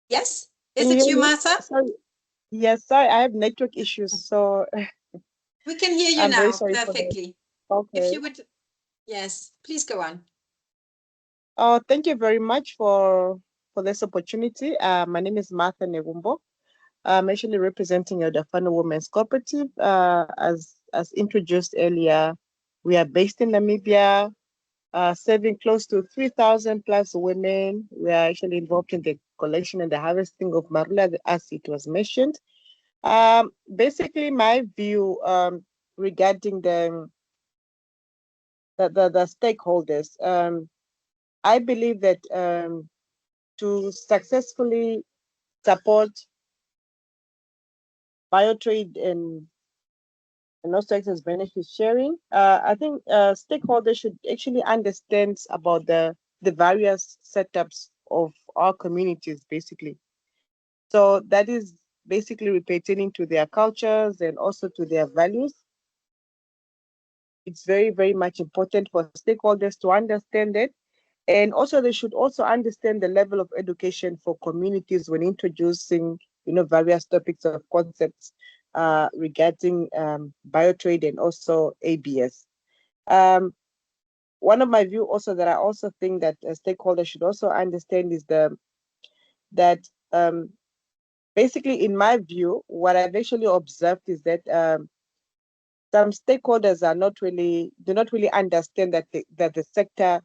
Yes, is it you, Martha? Sorry. Yes, sorry, I have network issues, so we can hear you now perfectly. Okay. If you would, yes, please go on. Thank you very much for this opportunity. My name is Martha Negumbo. I'm actually representing the Beautifana Women's Cooperative. As as introduced earlier, we are based in Namibia, serving close to 3,000 plus women. We are actually involved in the collection and the harvesting of marula, as it was mentioned. Basically, my view regarding the stakeholders, I believe that to successfully support Biotrade and also access benefit sharing, I think stakeholders should actually understand about the various setups of our communities, basically. So that is basically pertaining to their cultures and also to their values. It's very, very much important for stakeholders to understand it. And also they should also understand the level of education for communities when introducing, various topics of concepts regarding biotrade and also ABS. One of my view also that I also think that stakeholders should also understand is that basically, in my view, what I've actually observed is that some stakeholders do not really understand that the sector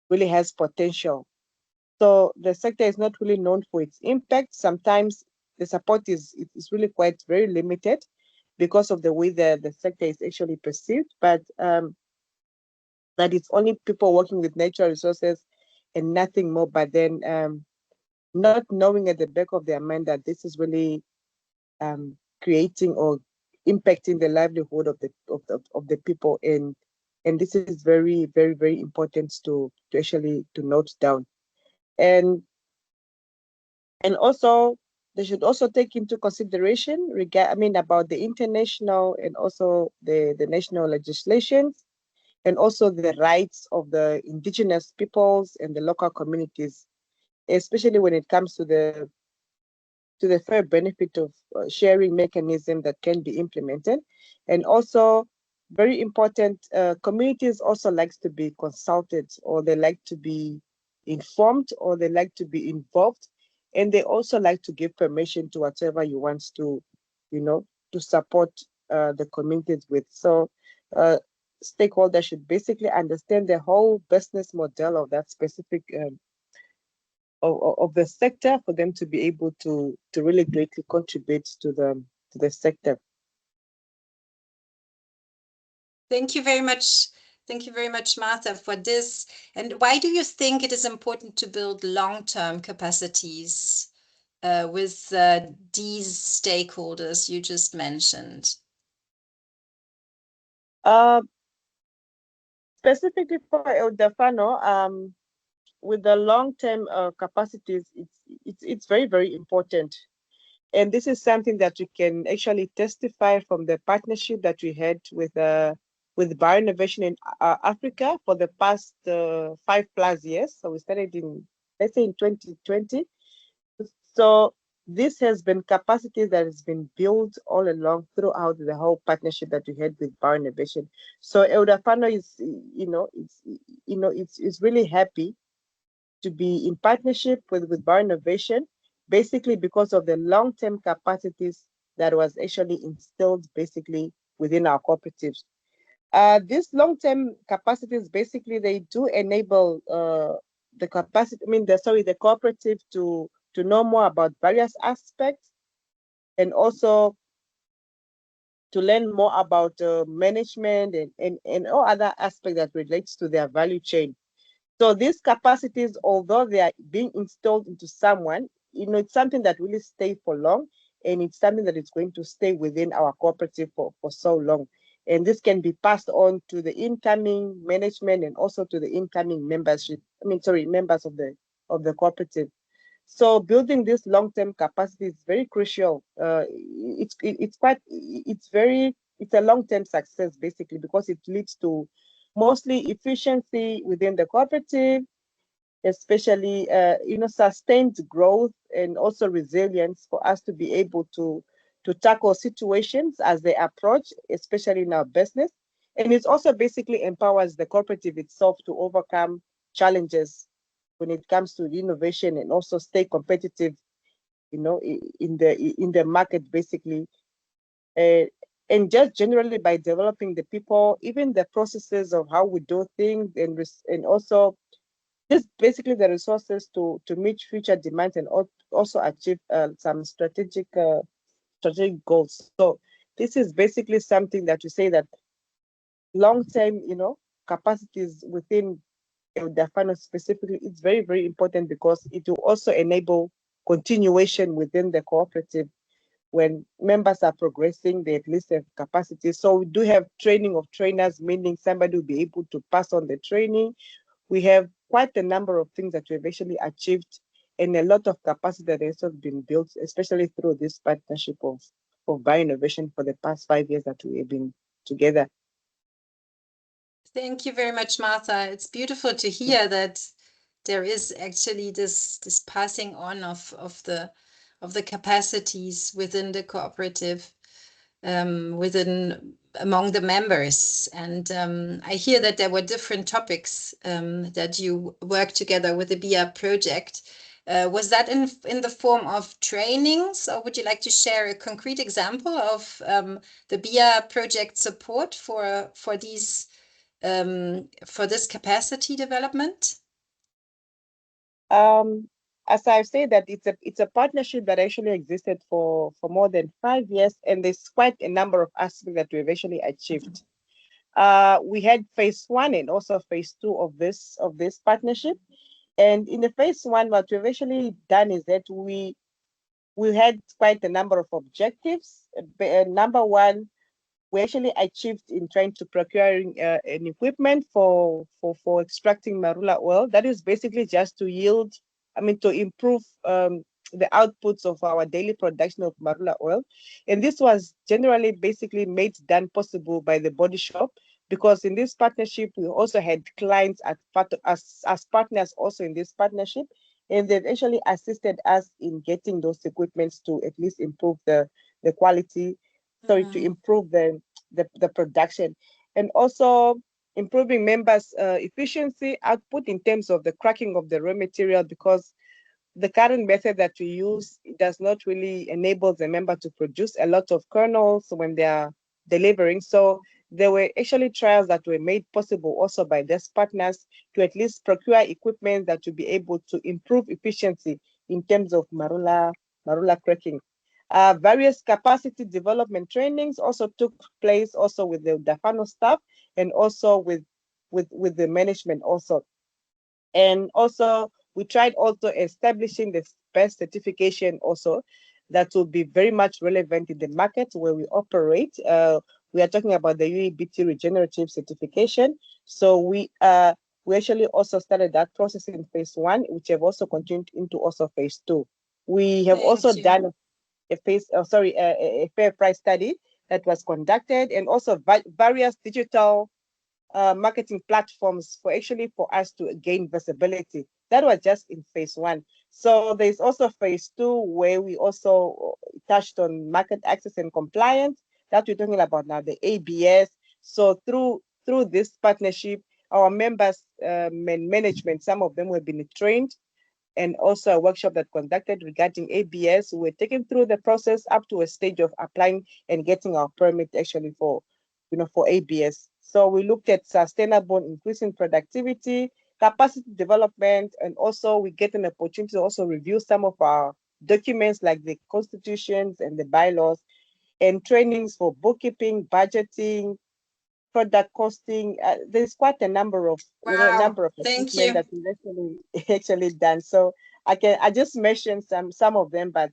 really has potential. So the sector is not really known for its impact. Sometimes the support is really quite very limited because of the way the sector is actually perceived, but that it's only people working with natural resources and nothing more. But then not knowing at the back of their mind that this is really creating or impacting the livelihood of the people, and this is very, very, very important to actually note down. And also they should also take into consideration about the international and also the national legislations, and also the rights of the indigenous peoples and the local communities, especially when it comes to the fair benefit of sharing mechanism that can be implemented. And also very important, communities also likes to be consulted, or they like to be informed, or they like to be involved, and they also like to give permission to whatever you want to, to support the communities with. So stakeholders should basically understand the whole business model of that specific of the sector for them to be able to really greatly contribute to the sector. Thank you very much. Thank you very much, Martha, for this. And why do you think it is important to build long-term capacities with these stakeholders you just mentioned? Specifically for El Dafano, with the long-term capacities, it's very, very important. And this is something that we can actually testify from the partnership that we had with BioInnovation in Africa for the past 5+ years. So we started in, let's say, in 2020. So this has been capacity that has been built all along throughout the whole partnership that we had with BioInnovation. So El Dafano is, it's really happy to be in partnership with BioInnovation, basically because of the long-term capacities that was actually instilled basically within our cooperatives. These long-term capacities, basically, they do enable the cooperative to know more about various aspects, and also to learn more about management and all other aspects that relates to their value chain. So these capacities, although they are being installed into someone, it's something that really stay for long, and it's something that is going to stay within our cooperative for so long. And this can be passed on to the incoming management and also to the incoming members of the cooperative. So building this long-term capacity is very crucial. It's a long-term success, basically, because it leads to mostly efficiency within the cooperative, especially sustained growth and also resilience for us to be able to tackle situations as they approach, especially in our business. And it also basically empowers the cooperative itself to overcome challenges when it comes to innovation and also stay competitive, in the market, basically. And and just generally by developing the people, even the processes of how we do things, and also just basically the resources to meet future demands and also achieve some strategic goals. So this is basically something that you say that long-term, capacities within the finance specifically, it's very, very important because it will also enable continuation within the cooperative. When members are progressing, they at least have capacity. So we do have training of trainers, meaning somebody will be able to pass on the training. We have quite a number of things that we've actually achieved, and a lot of capacity that has been built, especially through this partnership of BioInnovation for the past 5 years that we have been together. Thank you very much, Martha. It's beautiful to hear that there is actually this passing on of the capacities within the cooperative, among the members. And I hear that there were different topics that you worked together with the BIA project. Was that in the form of trainings, or would you like to share a concrete example of the BIA project support for these for this capacity development? As I've said, that it's a partnership that actually existed for more than 5 years, and there's quite a number of aspects that we've actually achieved. We had phase 1 and also phase 2 of this partnership. And in the phase 1, what we've actually done is that we had quite a number of objectives. Number 1, we actually achieved in trying to procuring an equipment for extracting marula oil. That is basically just to improve the outputs of our daily production of marula oil. And this was generally basically done possible by the body shop, because in this partnership, we also had clients as partners also in this partnership, and they've actually assisted us in getting those equipments to at least improve the quality, to improve the production, and also improving members' efficiency output in terms of the cracking of the raw material, because the current method that we use does not really enable the member to produce a lot of kernels when they are delivering. So there were actually trials that were made possible also by these partners to at least procure equipment that will be able to improve efficiency in terms of marula cracking. Various capacity development trainings also took place also with the DAFANO staff and also with the management also. And also we tried also establishing the best certification also that will be very much relevant in the market where we operate. We are talking about the UEBT regenerative certification. So we actually also started that process in phase 1, which have also continued into also phase 2. We have also done a fair price study that was conducted, and also various digital marketing platforms for us to gain visibility. That was just in phase 1. So there's also phase 2 where we also touched on market access and compliance that we're talking about now, the ABS. So through this partnership, our members and management, some of them have been trained, and also a workshop that conducted regarding ABS. We're taken through the process up to a stage of applying and getting our permit actually for ABS. So we looked at sustainable increasing productivity, capacity development, and also we get an opportunity to also review some of our documents like the constitutions and the bylaws, and trainings for bookkeeping, budgeting, product costing. There's quite a number of Thank you. that we've actually done. So I just mentioned some of them, but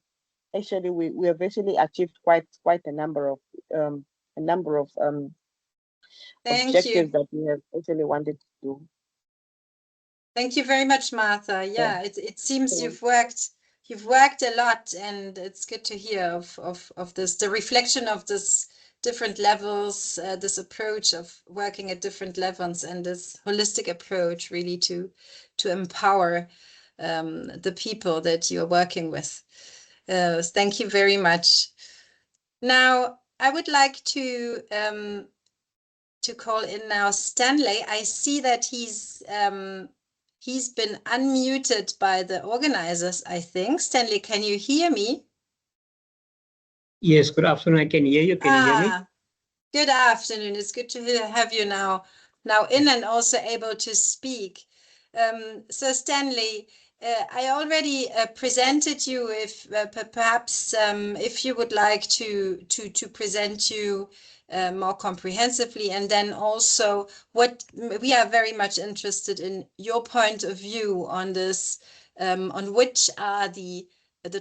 actually we have actually achieved quite a number of objectives that we have actually wanted to do. Thank you very much, Martha. Yeah, it seems you've worked a lot, and it's good to hear of this, the reflection of this different levels, this approach of working at different levels, and this holistic approach really to empower the people that you're working with. Thank you very much. Now, I would like to call in now Stanley. I see that he's been unmuted by the organizers, I think. Stanley, can you hear me? Yes, good afternoon. I can hear you. Can you hear me? Good afternoon. It's good to have you now in and also able to speak. So Stanley, I already presented you. If perhaps if you would like to present you more comprehensively, and then also what we are very much interested in your point of view on this, on which are the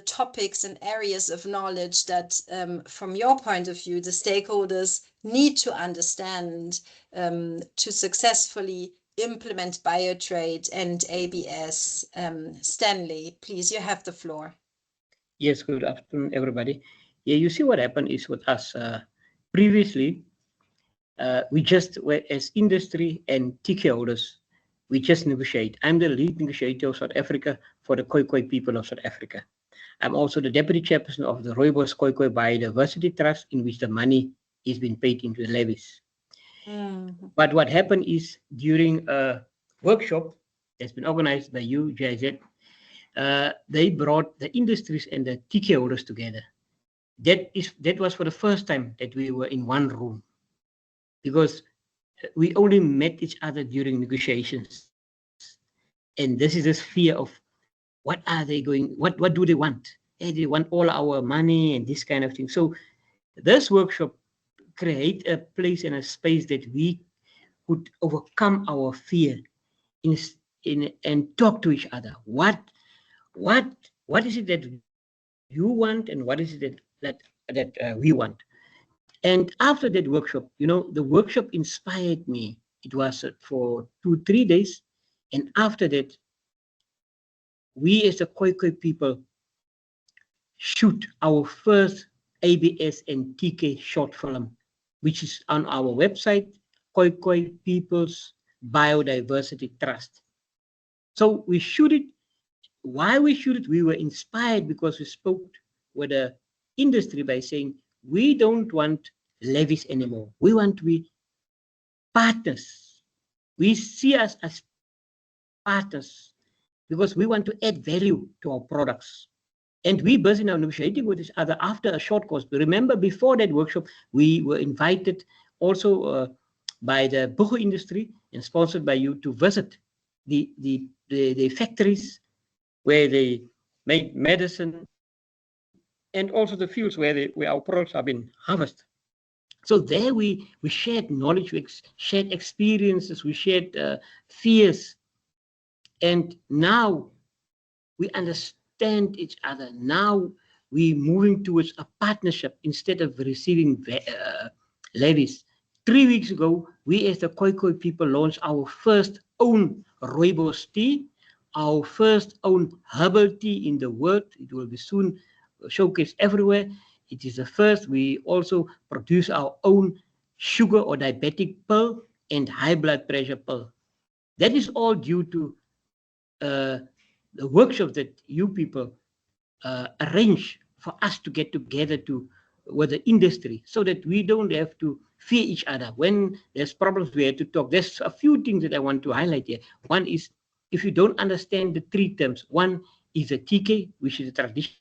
topics and areas of knowledge that, from your point of view, the stakeholders need to understand to successfully implement Biotrade and ABS. Stanley, please, you have the floor. Yes, good afternoon, everybody. Yeah, you see what happened is with us previously, we just were as industry and TK holders, we just negotiate. I'm the lead negotiator of South Africa for the Khoikhoi people of South Africa. I'm also the deputy chairperson of the Rooibos Khoikhoi Biodiversity Trust, in which the money is being paid into the levies. But what happened is during a workshop that's been organized by you, GIZ, they brought the industries and the TK holders together. That was for the first time that we were in one room, because we only met each other during negotiations. And this is this fear of what are they going, what do they want? Hey, they want all our money and this kind of thing. So this workshop create a place and a space that we could overcome our fear and talk to each other. What is it that you want, and what is it that we want? And after that workshop, the workshop inspired me. It was for 2-3 days, and after that, we as the Khoikhoi people shoot our first ABS and TK short film, which is on our website, Khoikhoi People's Biodiversity Trust. So we shoot it. Why we shoot it? We were inspired because we spoke with the industry by saying, we don't want levies anymore. We want to be partners. We see us as partners because we want to add value to our products. And we busy now negotiating with each other after a short course. But remember, before that workshop, we were invited also by the Buchu industry and sponsored by you to visit the factories where they make medicine, and also the fields where our products have been harvested. So there we shared knowledge, we shared experiences, we shared fears, and now we understand each other. Now we're moving towards a partnership instead of receiving levies. 3 weeks ago, we as the Khoikhoi people launched our first own Rooibos tea, our first own herbal tea in the world. It will be soon showcased everywhere. It is the first. We also produce our own sugar or diabetic pill and high blood pressure pill. That is all due to the workshop that you people arrange for us to get together with the industry, so that we don't have to fear each other. When there's problems, we have to talk. There's a few things that I want to highlight here. One is, if you don't understand the 3 terms, one is a TK, which is a traditional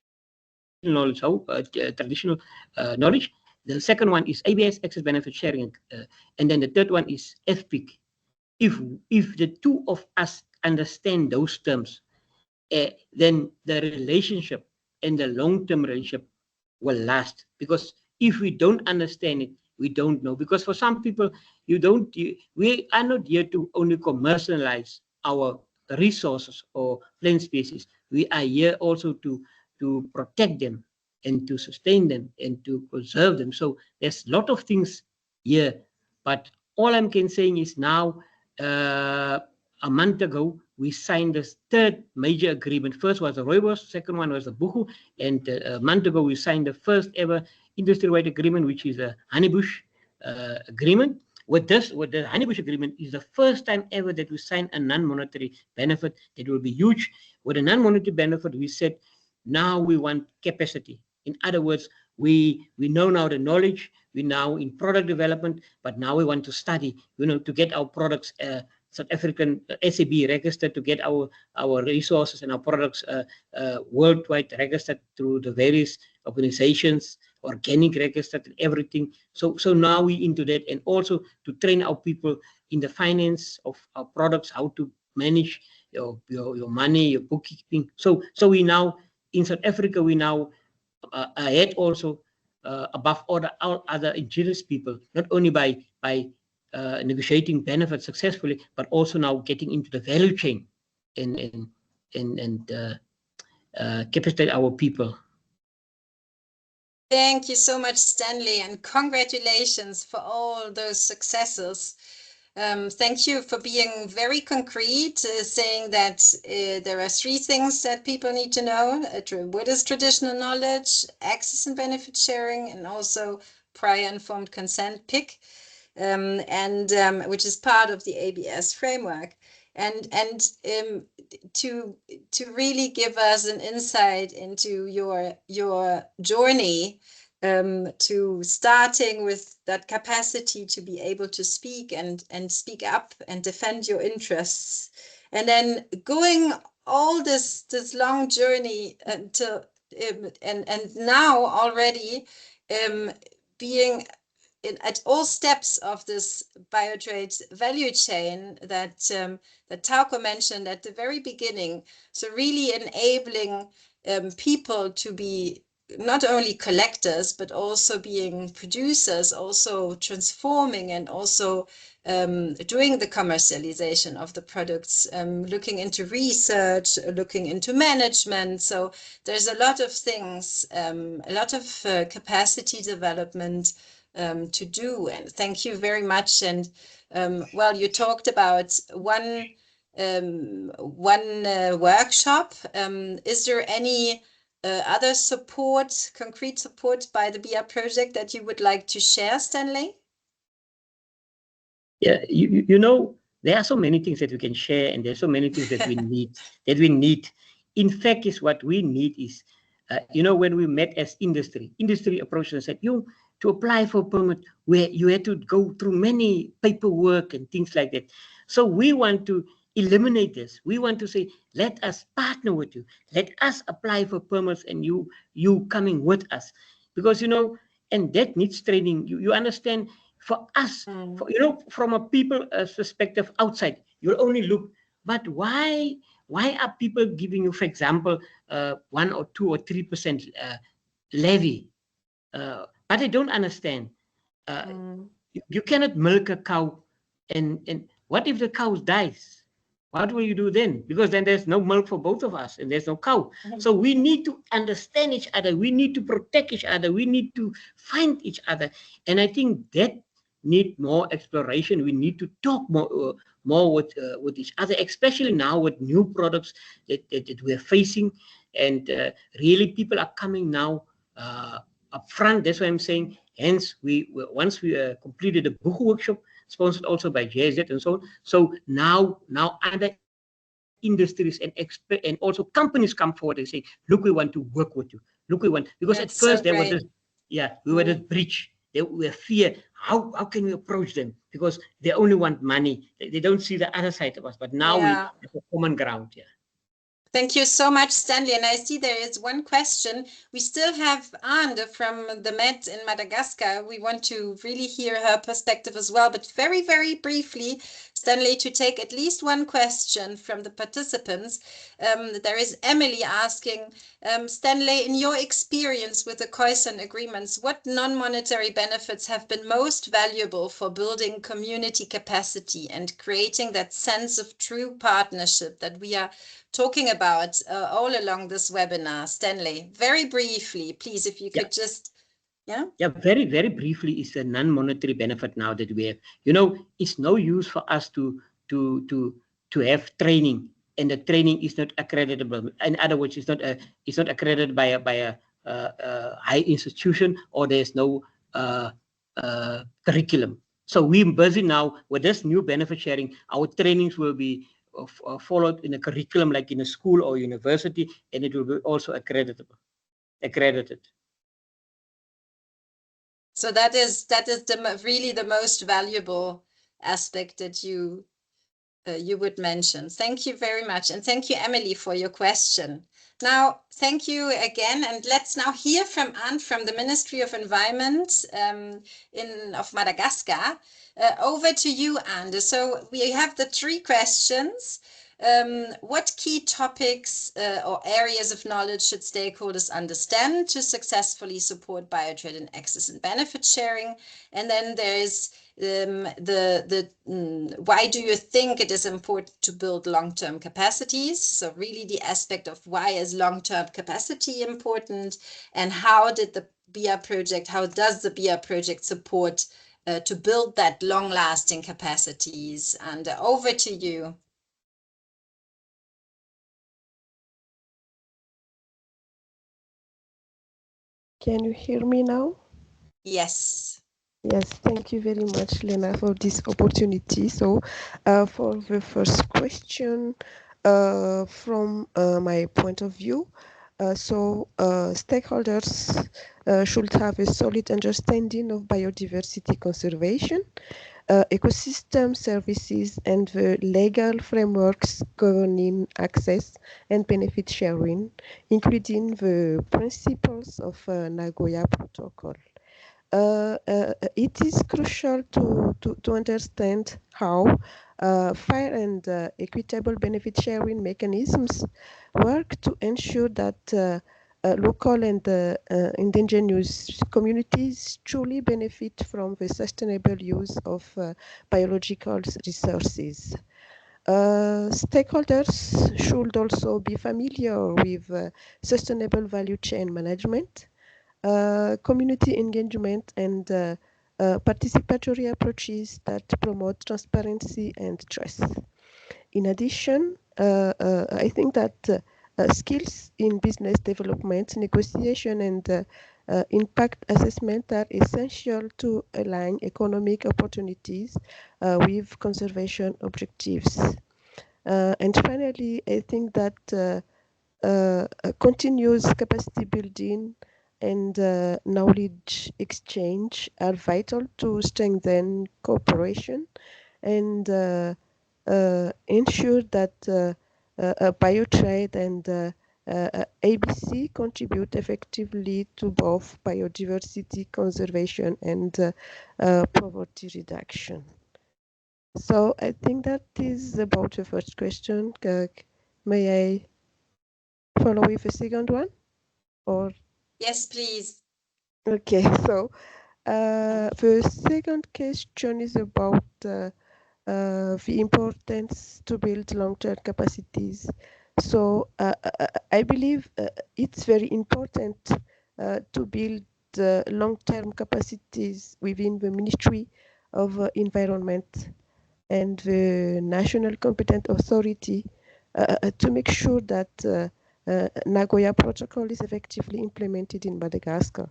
knowledge. The second one is ABS, access benefit sharing, and then the third one is FPIC. If the 2 of us understand those terms, then the relationship and the long-term relationship will last. Because if we don't understand it, we don't know. Because for some people, we are not here to only commercialize our resources or plant species. We are here also to protect them and to sustain them and to preserve them. So there's a lot of things here. But all I'm saying is now, a month ago, we signed this 3rd major agreement. First was the Rooibos, second one was the Buchu, and a month ago we signed the first ever industry-wide agreement, which is a honeybush agreement. With the honeybush agreement is the first time ever that we sign a non-monetary benefit that will be huge. With a non-monetary benefit, we said now we want capacity. In other words, we know now the knowledge, we're now in product development, but now we want to study, to get our products South African SAB registered, to get our resources and our products worldwide registered through the various organizations organic registered, everything. So now we into that, and also to train our people in the finance of our products, how to manage your money, your bookkeeping. So we now in South Africa, we now ahead also above all other indigenous people, not only by negotiating benefits successfully, but also now getting into the value chain and capacitate our people. Thank you so much, Stanley, and congratulations for all those successes. Thank you for being very concrete, saying that there are 3 things that people need to know. What is traditional knowledge, access and benefit sharing, and also prior informed consent, PIC, which is part of the ABS framework. And to really give us an insight into your journey, to starting with that capacity to be able to speak and speak up and defend your interests, and then going all this long journey until and now already being at all steps of this Biotrade value chain that Tauko mentioned at the very beginning. So really enabling people to be not only collectors, but also being producers, also transforming and also doing the commercialization of the products, looking into research, looking into management. So there's a lot of things, a lot of capacity development to do. And thank you very much. And well, you talked about one workshop. Is there any other support, concrete support by the BIA project that you would like to share, Stanley? Yeah, you know, there are so many things that we can share, and there's so many things that we need. In fact, is what we need is, you know, when we met as industry approached and said, to apply for a permit, where you had to go through many paperwork and things like that. So we want to eliminate this. We want to say, let us partner with you. Let us apply for permits, and you coming with us, because you know, and that needs training. You understand? For us, you know, from a people perspective outside, you'll only look. But why are people giving you, for example, 1 or 2 or 3% levy? But I don't understand. You cannot milk a cow, and what if the cow dies? What will you do then? Because then there's no milk for both of us, and there's no cow. So we need to understand each other. We need to protect each other. We need to find each other. And I think that need more exploration. We need to talk more with each other, especially now with new products that we're facing. And really, people are coming now up front. That's why I'm saying, hence, once we completed a book workshop, sponsored also by JZ and so on. So now other industries and also companies come forward and say, look, we want to work with you. Look, we want, because That's at first so there was great. this, we were this bridge. They were fear. How can we approach them? Because they only want money. They don't see the other side of us. But now we have a common ground. Yeah. Thank you so much, Stanley. And I see there is one question. We still have Ande from the Met in Madagascar. We want to really hear her perspective as well. But very, very briefly, Stanley, to take at least one question from the participants. There is Emily asking, Stanley, in your experience with the Khoisan agreements, what non-monetary benefits have been most valuable for building community capacity and creating that sense of true partnership that we are talking about all along this webinar? Stanley, very briefly, please, if you could just, very, very briefly, is a non-monetary benefit now that we have. You know, it's no use for us to have training, and the training is not accreditable. In other words, it's not accredited by a high institution, or there's no curriculum. So we're busy now with this new benefit sharing. Our trainings will be followed in a curriculum like in a school or university, and it will be also accredited. So that is really the most valuable aspect that you would mention. Thank you very much, and thank you, Emily, for your question. Now, thank you again, and let's now hear from Anne from the Ministry of Environment of Madagascar. Over to you, Anne. So we have the 3 questions. What key topics or areas of knowledge should stakeholders understand to successfully support biotrade and access and benefit sharing? And then there's why do you think it is important to build long-term capacities? So really the aspect of why is long-term capacity important, and how does the BIA project support to build that long-lasting capacities? And over to you. Can you hear me now? Yes. Yes, thank you very much, Lena, for this opportunity. So for the first question, from my point of view, stakeholders should have a solid understanding of biodiversity conservation, ecosystem services, and the legal frameworks governing access and benefit sharing, including the principles of Nagoya Protocol. It is crucial to understand how fair and equitable benefit sharing mechanisms work to ensure that local and indigenous communities truly benefit from the sustainable use of biological resources. Stakeholders should also be familiar with sustainable value chain management, community engagement, and participatory approaches that promote transparency and trust. In addition, I think that skills in business development, negotiation, and impact assessment are essential to align economic opportunities with conservation objectives. And finally, I think that continuous capacity building and knowledge exchange are vital to strengthen cooperation and ensure that Biotrade and ABC contribute effectively to both biodiversity conservation and poverty reduction. So I think that is about the first question. May I follow with the second one? Or Yes, please. okay, so the second question is about the importance to build long-term capacities. So I believe it's very important to build long-term capacities within the Ministry of Environment and the National Competent Authority to make sure that Nagoya Protocol is effectively implemented in Madagascar.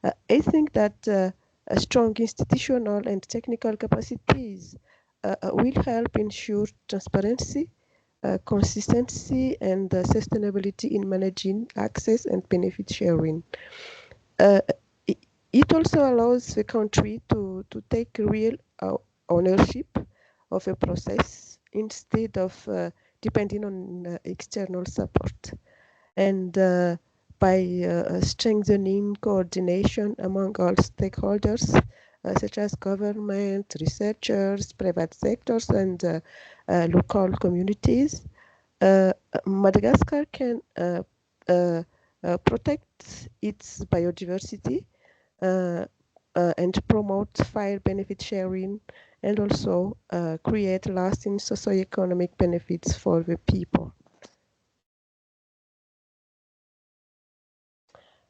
I think that strong institutional and technical capacities will help ensure transparency, consistency, and sustainability in managing access and benefit sharing. It also allows the country to take real ownership of a process instead of depending on external support. And by strengthening coordination among all stakeholders, such as government, researchers, private sectors, and local communities, Madagascar can protect its biodiversity and promote fair benefit sharing, and also create lasting socioeconomic benefits for the people.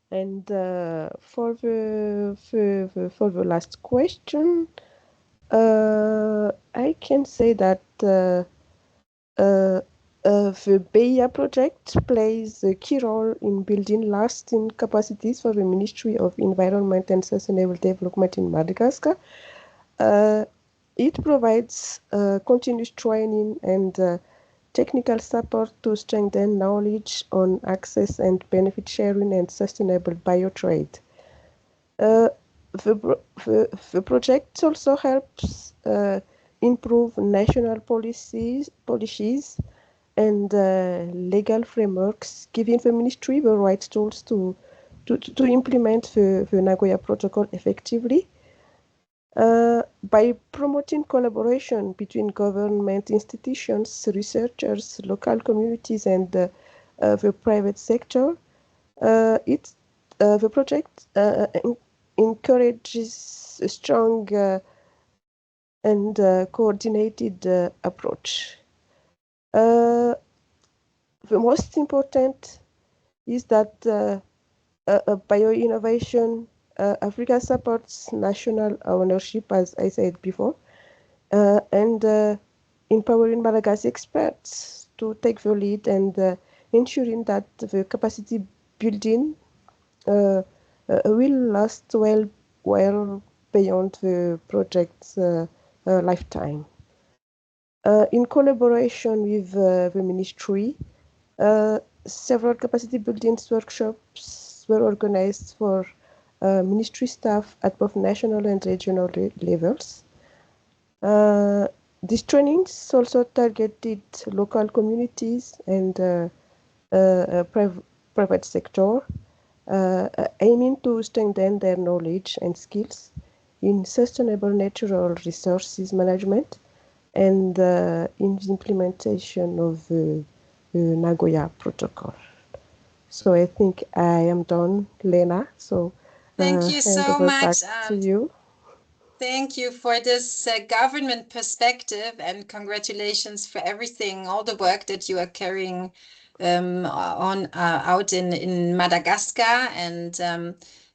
And for the last question, I can say that the BIA project plays a key role in building lasting capacities for the Ministry of Environment and Sustainable Development in Madagascar. It provides continuous training and technical support to strengthen knowledge on access and benefit sharing and sustainable biotrade. The project also helps improve national policies and legal frameworks, giving the ministry the right tools to implement the Nagoya Protocol effectively. By promoting collaboration between government institutions, researchers, local communities, and the private sector, the project encourages a strong and coordinated approach. The most important is that BioInnovation Africa supports national ownership, as I said before, and empowering Malagasy experts to take the lead and ensuring that the capacity building will last well beyond the project's lifetime. In collaboration with the ministry, several capacity building workshops were organized for ministry staff at both national and regional levels. These trainings also targeted local communities and private sector, aiming to strengthen their knowledge and skills in sustainable natural resources management and in the implementation of the Nagoya Protocol. So I think I am done, Lena. So thank you so much. Back to you. Thank you for this government perspective, and congratulations for everything, all the work that you are carrying on out in Madagascar. And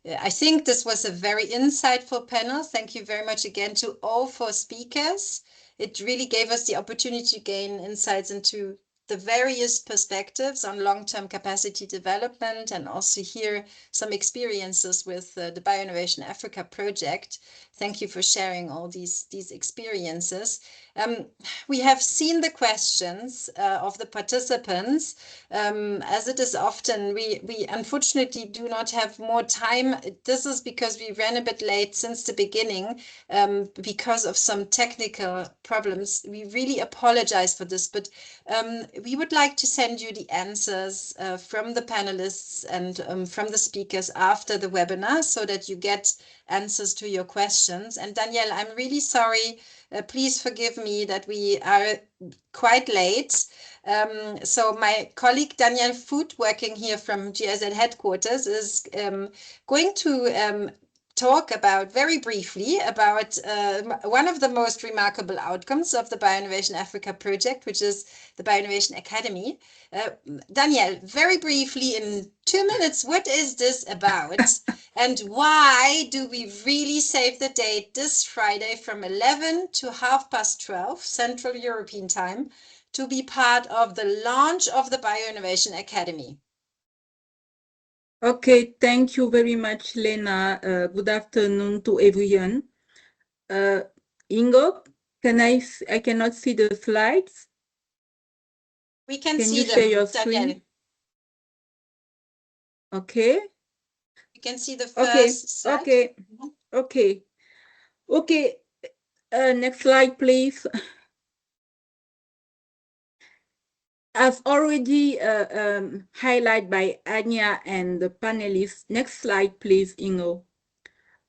I think this was a very insightful panel. Thank you very much again to all 4 speakers. It really gave us the opportunity to gain insights into the various perspectives on long-term capacity development, and also hear some experiences with the BioInnovation Africa project. Thank you for sharing all these experiences. We have seen the questions of the participants. As it is often, we unfortunately do not have more time. This is because we ran a bit late since the beginning because of some technical problems. We really apologize for this, but we would like to send you the answers from the panelists and from the speakers after the webinar, so that you get answers to your questions. And Danielle, I'm really sorry. Please forgive me that we are quite late. So my colleague Danielle Foot, working here from GIZ headquarters, is going to talk about very briefly about one of the most remarkable outcomes of the BioInnovation Africa project, which is the BioInnovation Academy. Danielle, very briefly in 2 minutes, what is this about? And why do we really save the date this Friday from 11 to 12:30 Central European Time to be part of the launch of the BioInnovation Academy? Okay, thank you very much, Lena. Good afternoon to everyone. Ingo, I cannot see the slides. We can see you them, share your screen? Okay. You can see the first slide. Okay. Next slide, please. As already highlighted by Anya and the panelists. Next slide, please, Ingo.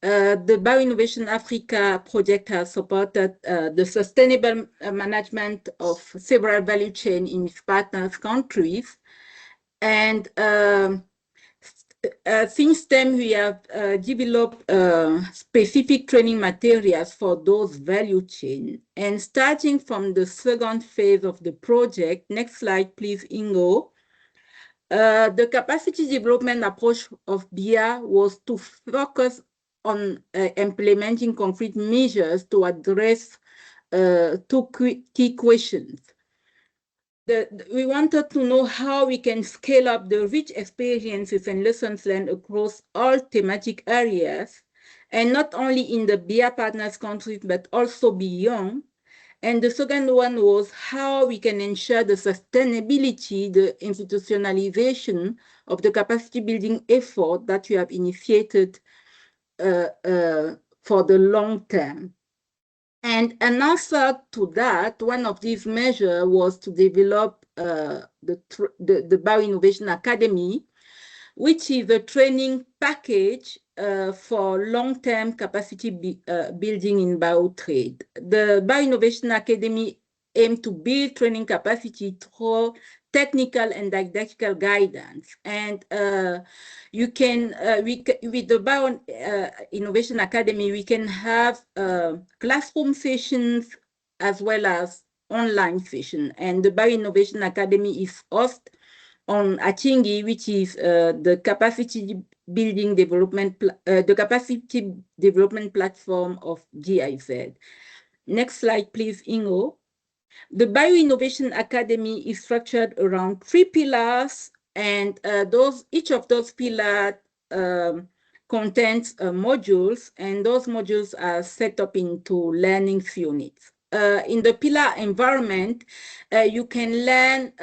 The BioInnovation Africa project has supported the sustainable management of several value chains in its partners countries. And since then, we have developed specific training materials for those value chains. And starting from the second phase of the project, next slide, please, Ingo. The capacity development approach of BIA was to focus on implementing concrete measures to address 2 key questions. We wanted to know how we can scale up the rich experiences and lessons learned across all thematic areas, and not only in the BIA partners countries, but also beyond. And the second one was how we can ensure the sustainability, the institutionalization of the capacity building effort that we have initiated for the long term. And an answer to that, one of these measures was to develop the BioInnovation Academy, which is a training package for long-term capacity building in Biotrade. The BioInnovation Academy aims to build training capacity through technical and didactical guidance. And you can, with the BioInnovation Academy, we can have classroom sessions as well as online session. And the BioInnovation Academy is hosted on Achingi, which is the capacity building development, the capacity development platform of GIZ. Next slide, please, Ingo. The BioInnovation Academy is structured around 3 pillars, and each of those pillars contains modules, and those modules are set up into learning units. In the pillar environment, you can learn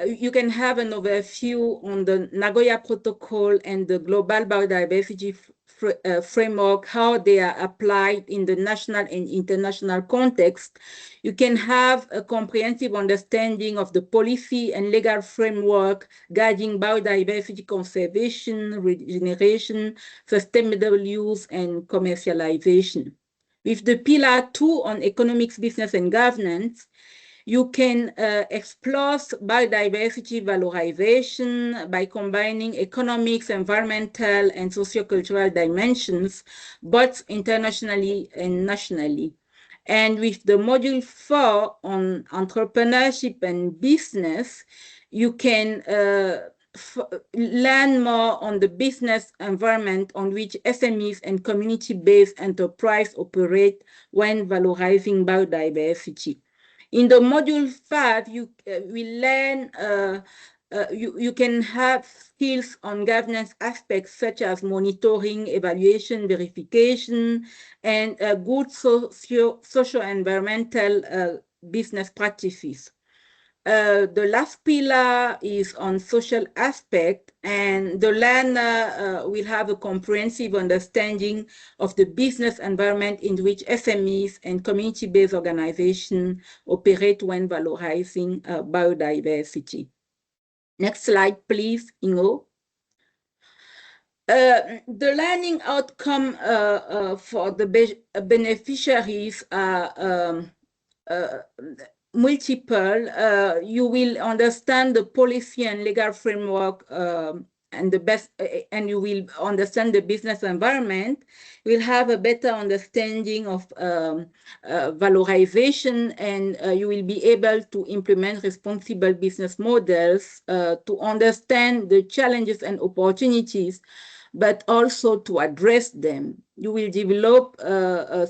you can have an overview on the Nagoya Protocol and the Global Biodiversity Framework, how they are applied in the national and international context. You can have a comprehensive understanding of the policy and legal framework guiding biodiversity conservation, regeneration, sustainable use, and commercialization. With the Pillar 2 on economics, business, and governance, you can explore biodiversity valorization by combining economics, environmental, and sociocultural dimensions, both internationally and nationally. And with the module 4 on entrepreneurship and business, you can learn more on the business environment on which SMEs and community-based enterprise operate when valorizing biodiversity. In the module 5, you will learn, you can have skills on governance aspects such as monitoring, evaluation, verification, and good socio-environmental business practices. The last pillar is on social aspect, and the learner will have a comprehensive understanding of the business environment in which SMEs and community-based organizations operate when valorizing biodiversity. Next slide, please, Ingo. The learning outcome for the beneficiaries are multiple. You will understand the policy and legal framework and you will understand the business environment. You'll have a better understanding of valorization, and you will be able to implement responsible business models to understand the challenges and opportunities, but also to address them. You will develop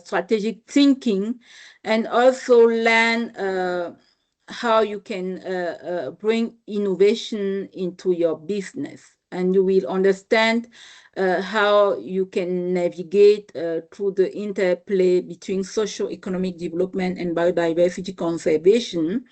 strategic thinking and also learn how you can bring innovation into your business. And you will understand how you can navigate through the interplay between socio-economic development and biodiversity conservation.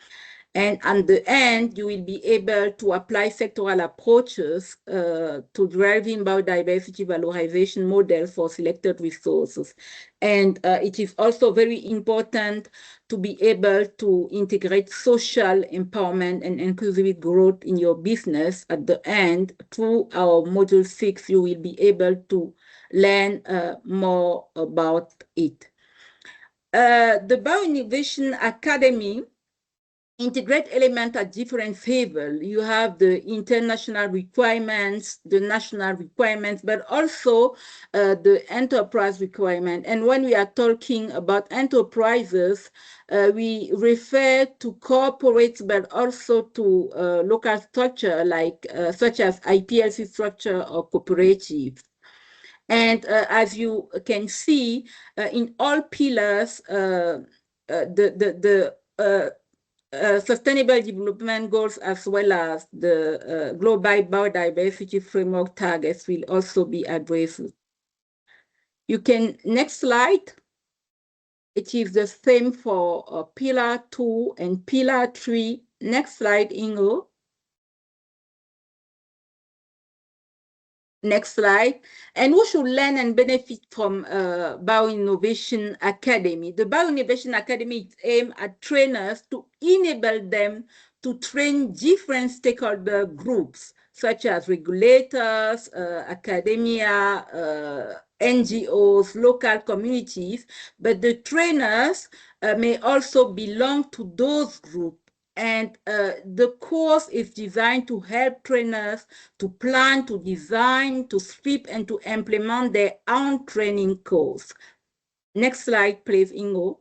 And at the end, you will be able to apply sectoral approaches to driving biodiversity valorization models for selected resources. And it is also very important to be able to integrate social empowerment and inclusive growth in your business. At the end, through our module 6, you will be able to learn more about it. The BioInnovation Academy integrate elements at different levels. You have the international requirements, the national requirements, but also the enterprise requirement. And when we are talking about enterprises, we refer to corporates, but also to local structure like such as IPLC structure or cooperatives. And as you can see, in all pillars, Sustainable Development Goals as well as the Global Biodiversity Framework targets will also be addressed. You can, next slide. It is the same for Pillar 2 and Pillar 3. Next slide, Ingo. Next slide. And who should learn and benefit from BioInnovation Academy? The BioInnovation Academy is aimed at trainers to enable them to train different stakeholder groups, such as regulators, academia, NGOs, local communities, but the trainers may also belong to those groups. And the course is designed to help trainers to plan, to design, to script, and to implement their own training course. Next slide, please, Ingo.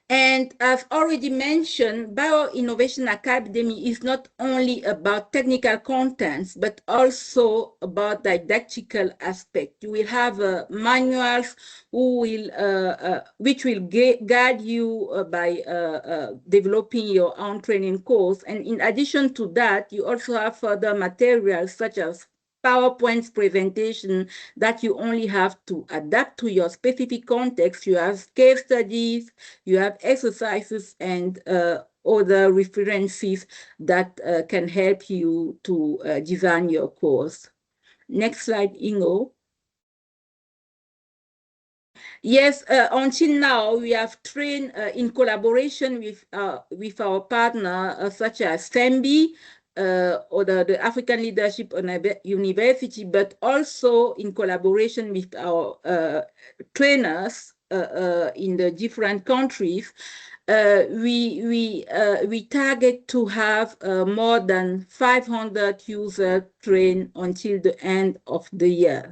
And as already mentioned, BioInnovation Academy is not only about technical contents, but also about didactical aspect. You will have manuals which will guide you by developing your own training course. And in addition to that, you also have further materials such as PowerPoint presentation that you only have to adapt to your specific context. You have case studies, you have exercises, and other references that can help you to design your course. Next slide, Ingo. Yes, until now, we have trained in collaboration with our partner, such as FEMBI, or the African Leadership University, but also in collaboration with our trainers in the different countries. We target to have more than 500 users trained until the end of the year.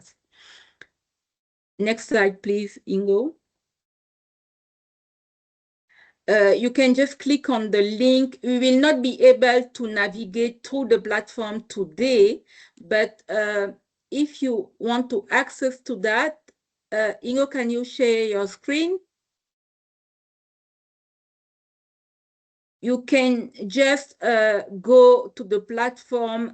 Next slide, please, Ingo. You can just click on the link. We will not be able to navigate through the platform today, but if you want to access to that, Ingo, can you share your screen? You can just go to the platform.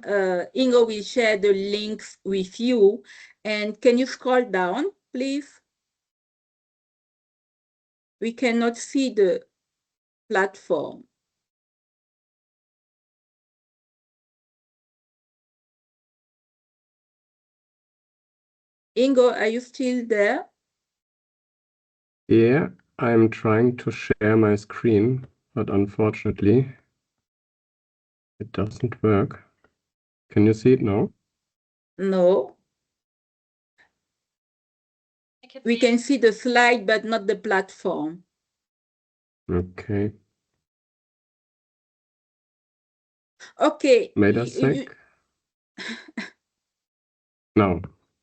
Ingo will share the links with you. And can you scroll down, please? We cannot see the platform. Ingo, are you still there? Yeah, I'm trying to share my screen, but unfortunately, it doesn't work. Can you see it now? No. We can see the slide, but not the platform. Okay. Okay. Made us sick? No.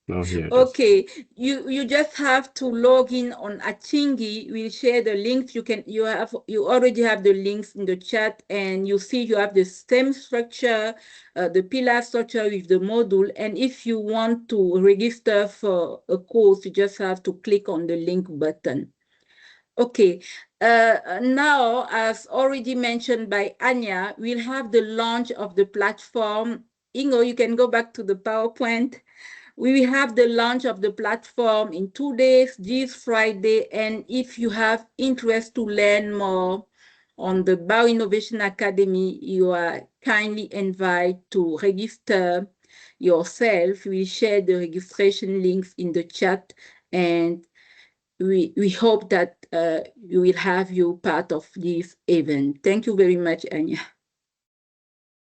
No, here it is. Okay, you just have to log in on Achingi. We'll share the links. You already have the links in the chat, and you see you have the same structure, the pillar structure with the module. And if you want to register for a course, you just have to click on the link button. Okay, now, as already mentioned by Anya, we'll have the launch of the platform. Ingo, you can go back to the PowerPoint. We will have the launch of the platform in 2 days, this Friday. And if you have interest to learn more on the BioInnovation Academy, you are kindly invited to register yourself. We share the registration links in the chat, and we hope that we will have you part of this event. Thank you very much, Anya.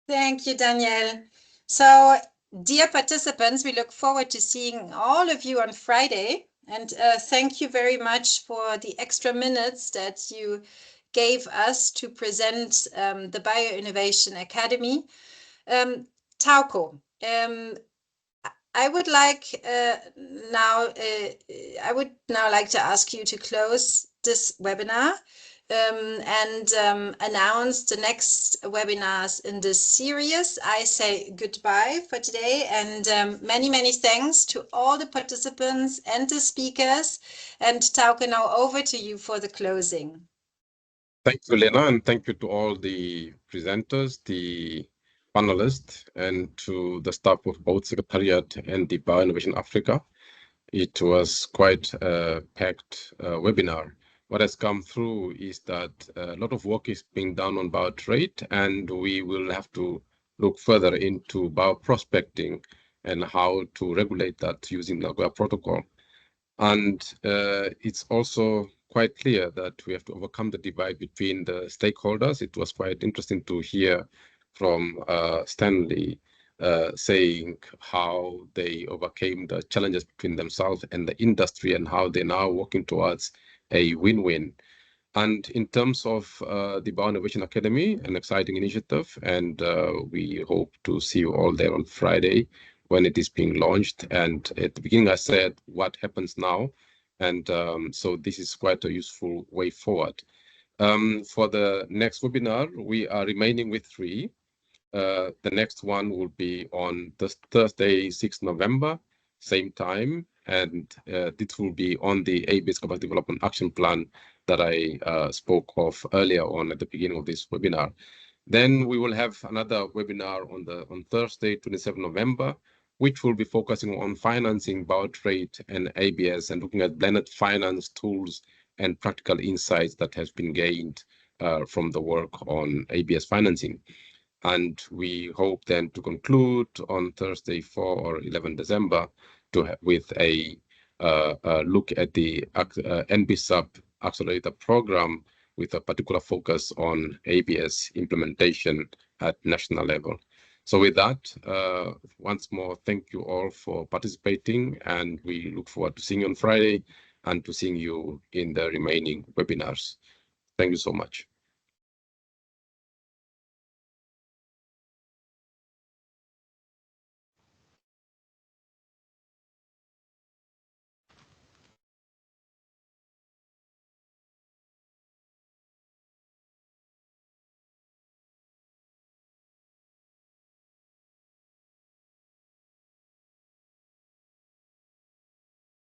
Thank you, Danielle. So, dear participants, we look forward to seeing all of you on Friday. And thank you very much for the extra minutes that you gave us to present the BioInnovation Academy. Tauko, I would now like to ask you to close this webinar and announce the next webinars in this series. I say goodbye for today, and many thanks to all the participants and the speakers. And Tauke, now over to you for the closing. Thank you, Lena, and thank you to all the presenters, the panelists, and to the staff of both Secretariat and the BioInnovation Africa. It was quite a packed webinar. What has come through is that a lot of work is being done on biotrade, and we will have to look further into bioprospecting and how to regulate that using Nagoya Protocol. And it's also quite clear that we have to overcome the divide between the stakeholders. It was quite interesting to hear from Stanley saying how they overcame the challenges between themselves and the industry and how they're now working towards a win-win. And in terms of the BioInnovation Academy, an exciting initiative, and we hope to see you all there on Friday when it is being launched. And at the beginning, I said, what happens now? And so this is quite a useful way forward. For the next webinar, we are remaining with 3. The next one will be on this Thursday, 6th November, same time. And this will be on the ABS Capacity Development Action Plan that I spoke of earlier on at the beginning of this webinar. Then we will have another webinar on Thursday, 27th November, which will be focusing on financing Biotrade and ABS and looking at blended finance tools and practical insights that has been gained from the work on ABS financing. And we hope then to conclude on Thursday, 4 or 11 December, with a look at the NBSUP Accelerator Program with a particular focus on ABS implementation at national level. So with that, once more, thank you all for participating, and we look forward to seeing you on Friday and to seeing you in the remaining webinars. Thank you so much.